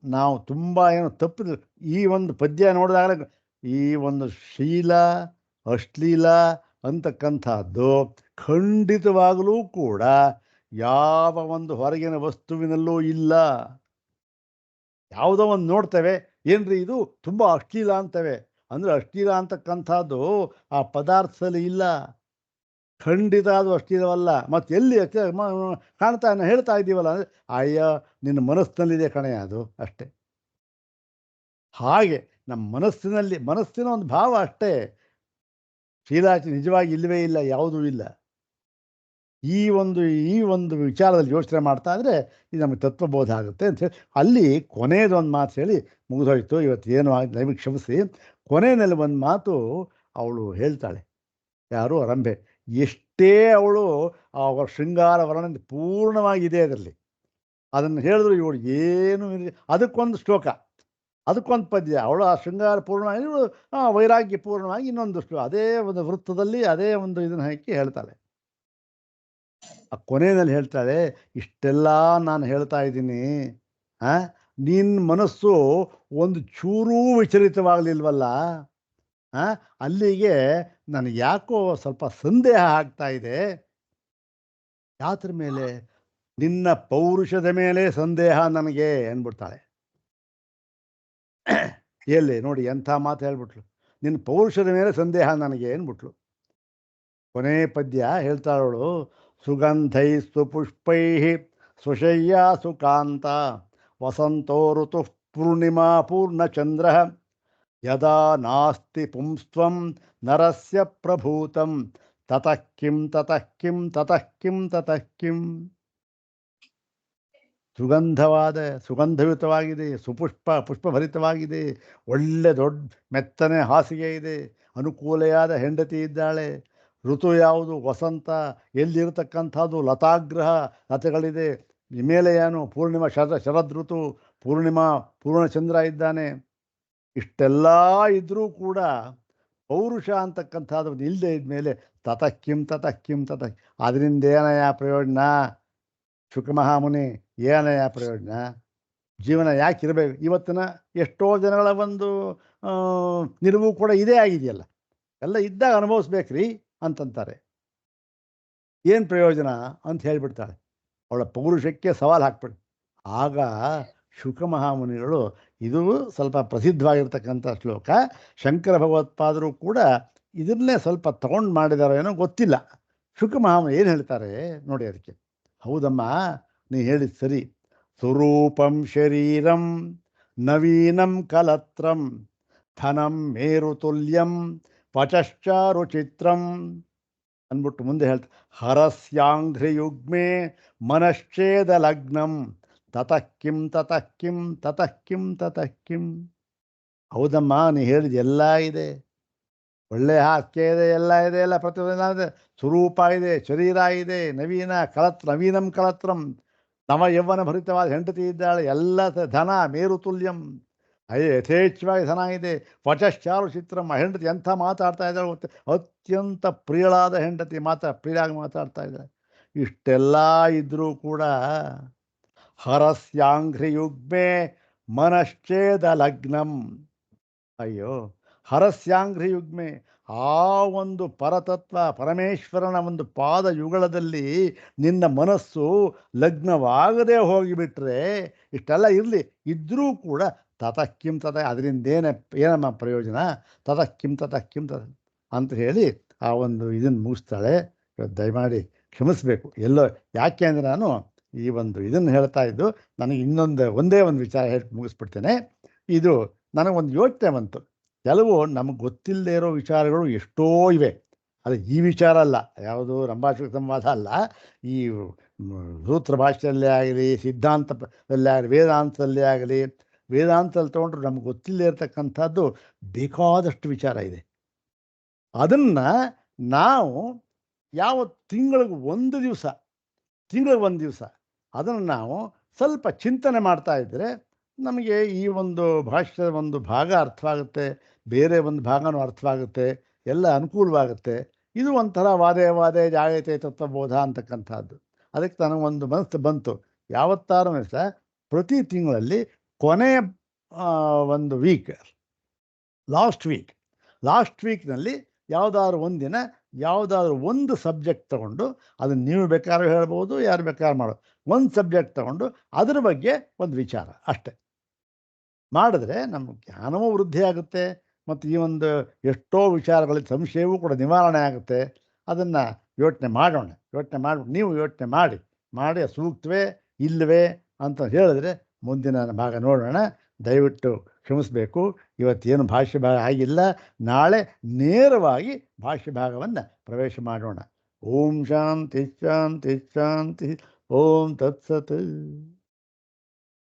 ನಾವು ತುಂಬ ಏನು ತಪ್ಪಿದ್ರು ಈ ಒಂದು ಪದ್ಯ ನೋಡಿದಾಗ ಈ ಒಂದು ಶೀಲ ಅಶ್ಲೀಲ ಅಂತಕ್ಕಂಥದ್ದು ಖಂಡಿತವಾಗಲೂ ಕೂಡ ಯಾವ ಒಂದು ಹೊರಗಿನ ವಸ್ತುವಿನಲ್ಲೂ ಇಲ್ಲ. ಯಾವುದೋ ಒಂದು ನೋಡ್ತೇವೆ, ಏನ್ರಿ ಇದು ತುಂಬ ಅಶ್ಲೀಲ ಅಂತವೆ ಅಂದರೆ ಅಶ್ಲೀಲ ಅಂತಕ್ಕಂಥದ್ದು ಆ ಪದಾರ್ಥದಲ್ಲಿ ಇಲ್ಲ. ಖಂಡಿತ ಅದು ಅಶ್ಲೀಲವಲ್ಲ. ಮತ್ತು ಎಲ್ಲಿ ಕಾಣ್ತಾ ಹೇಳ್ತಾ ಇದ್ದೀವಲ್ಲ ಅಂದರೆ ಅಯ್ಯ ನಿನ್ನ ಮನಸ್ಸಿನಲ್ಲಿದೆ ಕಣೆ ಅದು ಅಷ್ಟೇ. ಹಾಗೆ ನಮ್ಮ ಮನಸ್ಸಿನ ಒಂದು ಭಾವ ಅಷ್ಟೇ. ಶೀಲಾಚಿ ನಿಜವಾಗಿ ಇಲ್ಲವೇ ಇಲ್ಲ, ಯಾವುದೂ ಇಲ್ಲ. ಈ ಒಂದು ವಿಚಾರದಲ್ಲಿ ಯೋಚನೆ ಮಾಡ್ತಾ ಇದ್ರೆ ಇದು ನಮಗೆ ತತ್ವಬೋಧ ಆಗುತ್ತೆ ಅಂಥೇಳಿ ಅಲ್ಲಿ ಕೊನೆಯದೊಂದು ಮಾತು ಹೇಳಿ ಮುಗಿದೋಯ್ತು. ಇವತ್ತು ಏನು ದಯವಿಟ್ಟು ಕ್ಷಮಿಸಿ. ಕೊನೆಯಲ್ಲಿ ಒಂದು ಮಾತು ಅವಳು ಹೇಳ್ತಾಳೆ. ಯಾರು? ರಂಭೆ. ಎಷ್ಟೇ ಅವಳು ಅವರ ಶೃಂಗಾರ ವರ್ಣನೆ ಪೂರ್ಣವಾಗಿದೆ ಅದರಲ್ಲಿ. ಅದನ್ನು ಹೇಳಿದ್ರು ಇವಳು ಏನು ಅದಕ್ಕೊಂದು ಶ್ಲೋಕ, ಅದಕ್ಕೊಂದು ಪದ್ಯ. ಅವಳು ಆ ಶೃಂಗಾರ ಪೂರ್ಣವಾಗಿ, ಇವಳು ವೈರಾಗ್ಯ ಪೂರ್ಣವಾಗಿ ಇನ್ನೊಂದು ಶ್ಲೋಕ, ಅದೇ ಒಂದು ವೃತ್ತದಲ್ಲಿ ಅದೇ ಒಂದು ಇದನ್ನು ಹಾಕಿ ಹೇಳ್ತಾಳೆ. ಆ ಕೊನೆಯಲ್ಲಿ ಹೇಳ್ತಾಳೆ, ಇಷ್ಟೆಲ್ಲ ನಾನು ಹೇಳ್ತಾ ಇದ್ದೀನಿ, ನಿನ್ನ ಮನಸ್ಸು ಒಂದು ಚೂರೂ ವಿಚಲಿತವಾಗಲಿಲ್ವಲ್ಲ, ಅಲ್ಲಿಗೆ ನನಗೆ ಯಾಕೋ ಸ್ವಲ್ಪ ಸಂದೇಹ ಆಗ್ತಾ ಇದೆ. ಯಾತ್ರ ಮೇಲೆ? ನಿನ್ನ ಪೌರುಷದ ಮೇಲೆ ಸಂದೇಹ ನನಗೆ ಅಂದ್ಬಿಡ್ತಾಳೆ. ಎಲ್ಲಿ ನೋಡಿ ಎಂಥ ಮಾತು ಹೇಳ್ಬಿಟ್ಲು. ನಿನ್ನ ಪೌರುಷದ ಮೇಲೆ ಸಂದೇಹ ನನಗೆ ಅಂದ್ಬಿಟ್ಲು. ಕೊನೆ ಪದ್ಯ ಹೇಳ್ತಾಳವಳು, ಸುಗಂಧೈ ಸುಪುಷ್ಪೈ ಸುಶಯ್ಯಾ ಸುಕಾಂತ ವಸಂತೋ ಋತು ಪೂರ್ಣಿಮಾ ಪೂರ್ಣಚಂದ್ರ ಯದಾ ನಾಸ್ತಿ ಪುಂಸ್ತ್ವಂ ನರಸ್ಯ ಪ್ರಭೂತಂ ತತಃ ಕಿಂ ತತಃ ಕಿಂ ತತಃ ಕಿಂ ತತಃ ಕಿಂ. ಸುಗಂಧಯುತವಾಗಿದೆ, ಪುಷ್ಪಭರಿತವಾಗಿದೆ, ಒಳ್ಳೆ ದೊಡ್ಡ ಮೆತ್ತನೆ ಹಾಸಿಗೆ ಇದೆ, ಅನುಕೂಲೆಯಾದ ಹೆಂಡತಿ ಇದ್ದಾಳೆ. ಋತು ಯಾವುದು? ವಸಂತ. ಎಲ್ಲಿರತಕ್ಕಂಥದ್ದು? ಲತಾಗ್ರಹ, ಲತೆಗಳಿದೆ. ಮೇಲೆ ಏನು? ಪೂರ್ಣಿಮಾ, ಶರದ್ ಋತು, ಪೂರ್ಣಚಂದ್ರ ಇದ್ದಾನೆ. ಇಷ್ಟೆಲ್ಲ ಇದ್ದರೂ ಕೂಡ ಪೌರುಷ ಅಂತಕ್ಕಂಥದ್ದು ಇಲ್ಲದೆ ಇದ್ಮೇಲೆ ತತಃ ಕಿಂ ತತಃ ಕಿಂ ತತಃ. ಅದರಿಂದ ಏನಯ್ಯ ಪ್ರಯೋಜನ? ಶುಕಮಹಾಮುನಿ, ಏನಯ್ಯ ಪ್ರಯೋಜನ? ಜೀವನ ಯಾಕಿರಬೇಕು? ಇವತ್ತಿನ ಎಷ್ಟೋ ಜನಗಳ ಒಂದು ನಿಲುವು ಕೂಡ ಇದೇ ಆಗಿದೆಯಲ್ಲ, ಎಲ್ಲ ಇದ್ದಾಗ ಅನುಭವಿಸ್ಬೇಕ್ರಿ ಅಂತಂತಾರೆ. ಏನು ಪ್ರಯೋಜನ ಅಂತ ಹೇಳಿಬಿಡ್ತಾಳೆ. ಅವಳ ಪೌರುಷಕ್ಕೆ ಸವಾಲು ಹಾಕ್ಬಿಡು. ಆಗ ಶುಕಮಹಾಮುನಿಗಳು, ಇದು ಸ್ವಲ್ಪ ಪ್ರಸಿದ್ಧವಾಗಿರ್ತಕ್ಕಂಥ ಶ್ಲೋಕ, ಶಂಕರ ಭಗವತ್ಪಾದರು ಕೂಡ ಇದನ್ನೇ ಸ್ವಲ್ಪ ತಗೊಂಡು ಮಾಡಿದಾರೋ ಏನೋ ಗೊತ್ತಿಲ್ಲ. ಶುಕಮಹಾಮುನಿ ಏನು ಹೇಳ್ತಾರೆ ನೋಡಿ ಅದಕ್ಕೆ. ಹೌದಮ್ಮ, ನೀ ಹೇಳಿದ ಸರಿ. ಸ್ವರೂಪಂ ಶರೀರಂ ನವೀನಂ ಕಲತ್ರಂ ಧನಂ ಮೇರುತುಲ್ಯಂ ವಚಶ್ಚ ರುಚಿತ್ರಂ. ಅಂದ್ಬಿಟ್ಟು ಮುಂದೆ ಹೇಳ್ತಾರೆ, ಹರಸ್ಯಾಂಘ್ರಿಯುಗ್ಮೆ ಮನಶ್ಚೇದ ಲಗ್ನಂ ತತಃ ಕಿಂ ತತಃ ಕಿಂ ತತಃ ಕಿಂ ತತಃ ಕಿಂ. ಹೌದಮ್ಮ, ನೀ ಹೇಳಿದ ಎಲ್ಲ ಇದೆ, ಒಳ್ಳೆ ಹಾಸ್ಯ ಇದೆ, ಎಲ್ಲ ಇದೆ, ಎಲ್ಲ ಪ್ರತಿಯೊಂದು ಇದೆ, ಸ್ವರೂಪ ಇದೆ, ಶರೀರ ಇದೆ, ನವೀನಂ ಕಳತ್ರಂ, ನವ ಯೌವನ ಭರಿತವಾದ ಹೆಂಡತಿ ಇದ್ದಾಳೆ, ಎಲ್ಲ ಧನ ಮೇರು ತುಲ್ಯಂ, ಯಥೇಚ್ಛವಾಗಿ ಧನ ಇದೆ, ವಚಶ್ಚಾರು ಚಿತ್ರಂ, ಹೆಂಡತಿ ಎಂಥ ಮಾತಾಡ್ತಾ ಇದ್ದಾಳೆ ಗೊತ್ತೆ, ಅತ್ಯಂತ ಪ್ರಿಯಳಾದ ಹೆಂಡತಿ, ಪ್ರಿಯಾಗಿ ಮಾತಾಡ್ತಾ ಇದ್ದಾಳೆ. ಇಷ್ಟೆಲ್ಲ ಇದ್ದರೂ ಕೂಡ ಹರಸ್ಯಾಂಘ್ರಿಯುಗ್ಮೆ ಮನಶ್ಚೇದ ಲಗ್ನಂ. ಅಯ್ಯೋ, ಹರಸ್ಯಾಂಘ್ರಿಯುಗ್ಮೆ, ಆ ಒಂದು ಪರತತ್ವ ಪರಮೇಶ್ವರನ ಒಂದು ಪಾದ ಯುಗಳದಲ್ಲಿ ನಿನ್ನ ಮನಸ್ಸು ಲಗ್ನವಾಗದೆ ಹೋಗಿಬಿಟ್ರೆ, ಇಷ್ಟೆಲ್ಲ ಇದ್ದರೂ ಕೂಡ ತತಃ ಕಿಂ ತತಃ, ಅದರಿಂದ ಏನಮ್ಮ ಪ್ರಯೋಜನ, ತತಃ ಕಿಂ ಅಂತ ಹೇಳಿ ಆ ಒಂದು ಇದನ್ನು ಮುಗಿಸ್ತಾಳೆ. ದಯಮಾಡಿ ಕ್ಷಮಿಸಬೇಕು, ಎಲ್ಲೋ ಯಾಕೆ ಅಂದರೆ ನಾನು ಈ ಒಂದು ಇದನ್ನು ಹೇಳ್ತಾ ಇದ್ದು, ನನಗೆ ಒಂದೇ ಒಂದು ವಿಚಾರ ಹೇಳಿ ಮುಗಿಸ್ಬಿಡ್ತೇನೆ. ಇದು ನನಗೊಂದು ಯೋಚನೆ ಬಂತು, ಕೆಲವು ನಮಗೆ ಗೊತ್ತಿಲ್ಲದೆ ಇರೋ ವಿಚಾರಗಳು ಎಷ್ಟೋ ಇವೆ. ಅದು ಈ ವಿಚಾರ ಅಲ್ಲ, ಯಾವುದು ರಂಭಾಷಣ ಸಂವಾದ ಅಲ್ಲ, ಈ ಸೂತ್ರ ಭಾಷೆಯಲ್ಲೇ ಆಗಲಿ, ಸಿದ್ಧಾಂತದಲ್ಲೇ ಆಗಲಿ, ವೇದಾಂತದಲ್ಲೇ ಆಗಲಿ, ವೇದಾಂತದಲ್ಲಿ ತೊಗೊಂಡ್ರೆ ನಮ್ಗೆ ಗೊತ್ತಿಲ್ಲದೆ ಇರತಕ್ಕಂಥದ್ದು ಬೇಕಾದಷ್ಟು ವಿಚಾರ ಇದೆ. ಅದನ್ನು ನಾವು ಯಾವ ತಿಂಗಳಿಗೆ ಒಂದು ದಿವಸ ಅದನ್ನು ನಾವು ಸ್ವಲ್ಪ ಚಿಂತನೆ ಮಾಡ್ತಾ ಇದ್ದರೆ ನಮಗೆ ಈ ಒಂದು ಭಾಷೆಯ ಒಂದು ಭಾಗ ಅರ್ಥವಾಗುತ್ತೆ, ಬೇರೆ ಒಂದು ಭಾಗನೂ ಅರ್ಥವಾಗುತ್ತೆ, ಎಲ್ಲ ಅನುಕೂಲವಾಗುತ್ತೆ. ಇದು ಒಂಥರ ವಾದೇ ಜಾಯತೆ ತತ್ವಬೋಧ ಅಂತಕ್ಕಂಥದ್ದು. ಅದಕ್ಕೆ ನನಗೊಂದು ಮನಸ್ಸು ಬಂತು, ಯಾವತ್ತಾರು ಸಹ ಪ್ರತಿ ತಿಂಗಳಲ್ಲಿ ಕೊನೆಯ ಒಂದು ಲಾಸ್ಟ್ ವೀಕ್ನಲ್ಲಿ ಯಾವುದಾದ್ರು ಒಂದಿನ ಯಾವುದಾದ್ರೂ ಒಂದು ಸಬ್ಜೆಕ್ಟ್ ತಗೊಂಡು, ಅದನ್ನು ನೀವು ಬೇಕಾದ್ರೂ ಹೇಳ್ಬೋದು, ಯಾರು ಬೇಕಾದ್ರೂ ಮಾಡೋದು, ಒಂದು ಸಬ್ಜೆಕ್ಟ್ ತಗೊಂಡು ಅದ್ರ ಬಗ್ಗೆ ಒಂದು ವಿಚಾರ ಅಷ್ಟೆ ಮಾಡಿದ್ರೆ ನಮ್ಮ ಜ್ಞಾನವೂ ವೃದ್ಧಿ ಆಗುತ್ತೆ, ಮತ್ತು ಈ ಒಂದು ಎಷ್ಟೋ ವಿಚಾರಗಳಲ್ಲಿ ಸಂಶಯವೂ ಕೂಡ ನಿವಾರಣೆ ಆಗುತ್ತೆ. ಅದನ್ನು ಯೋಚನೆ ಮಾಡಿ ನೀವು ಯೋಚನೆ ಮಾಡಿ ಸೂಕ್ತವೇ ಇಲ್ಲವೇ ಅಂತ ಹೇಳಿದ್ರೆ ಮುಂದಿನ ಭಾಗ ನೋಡೋಣ. ದಯವಿಟ್ಟು ಕ್ಷಮಿಸಬೇಕು, ಇವತ್ತೇನು ಭಾಷ್ಯ ಭಾಗ ಆಗಿಲ್ಲ, ನಾಳೆ ನೇರವಾಗಿ ಭಾಷ್ಯ ಭಾಗವನ್ನು ಪ್ರವೇಶ ಮಾಡೋಣ. ಓಂ ಶಾಂತಿ ಶಾಂತಿ ಶಾಂತಿ. ಓಂ ತತ್ಸತ್.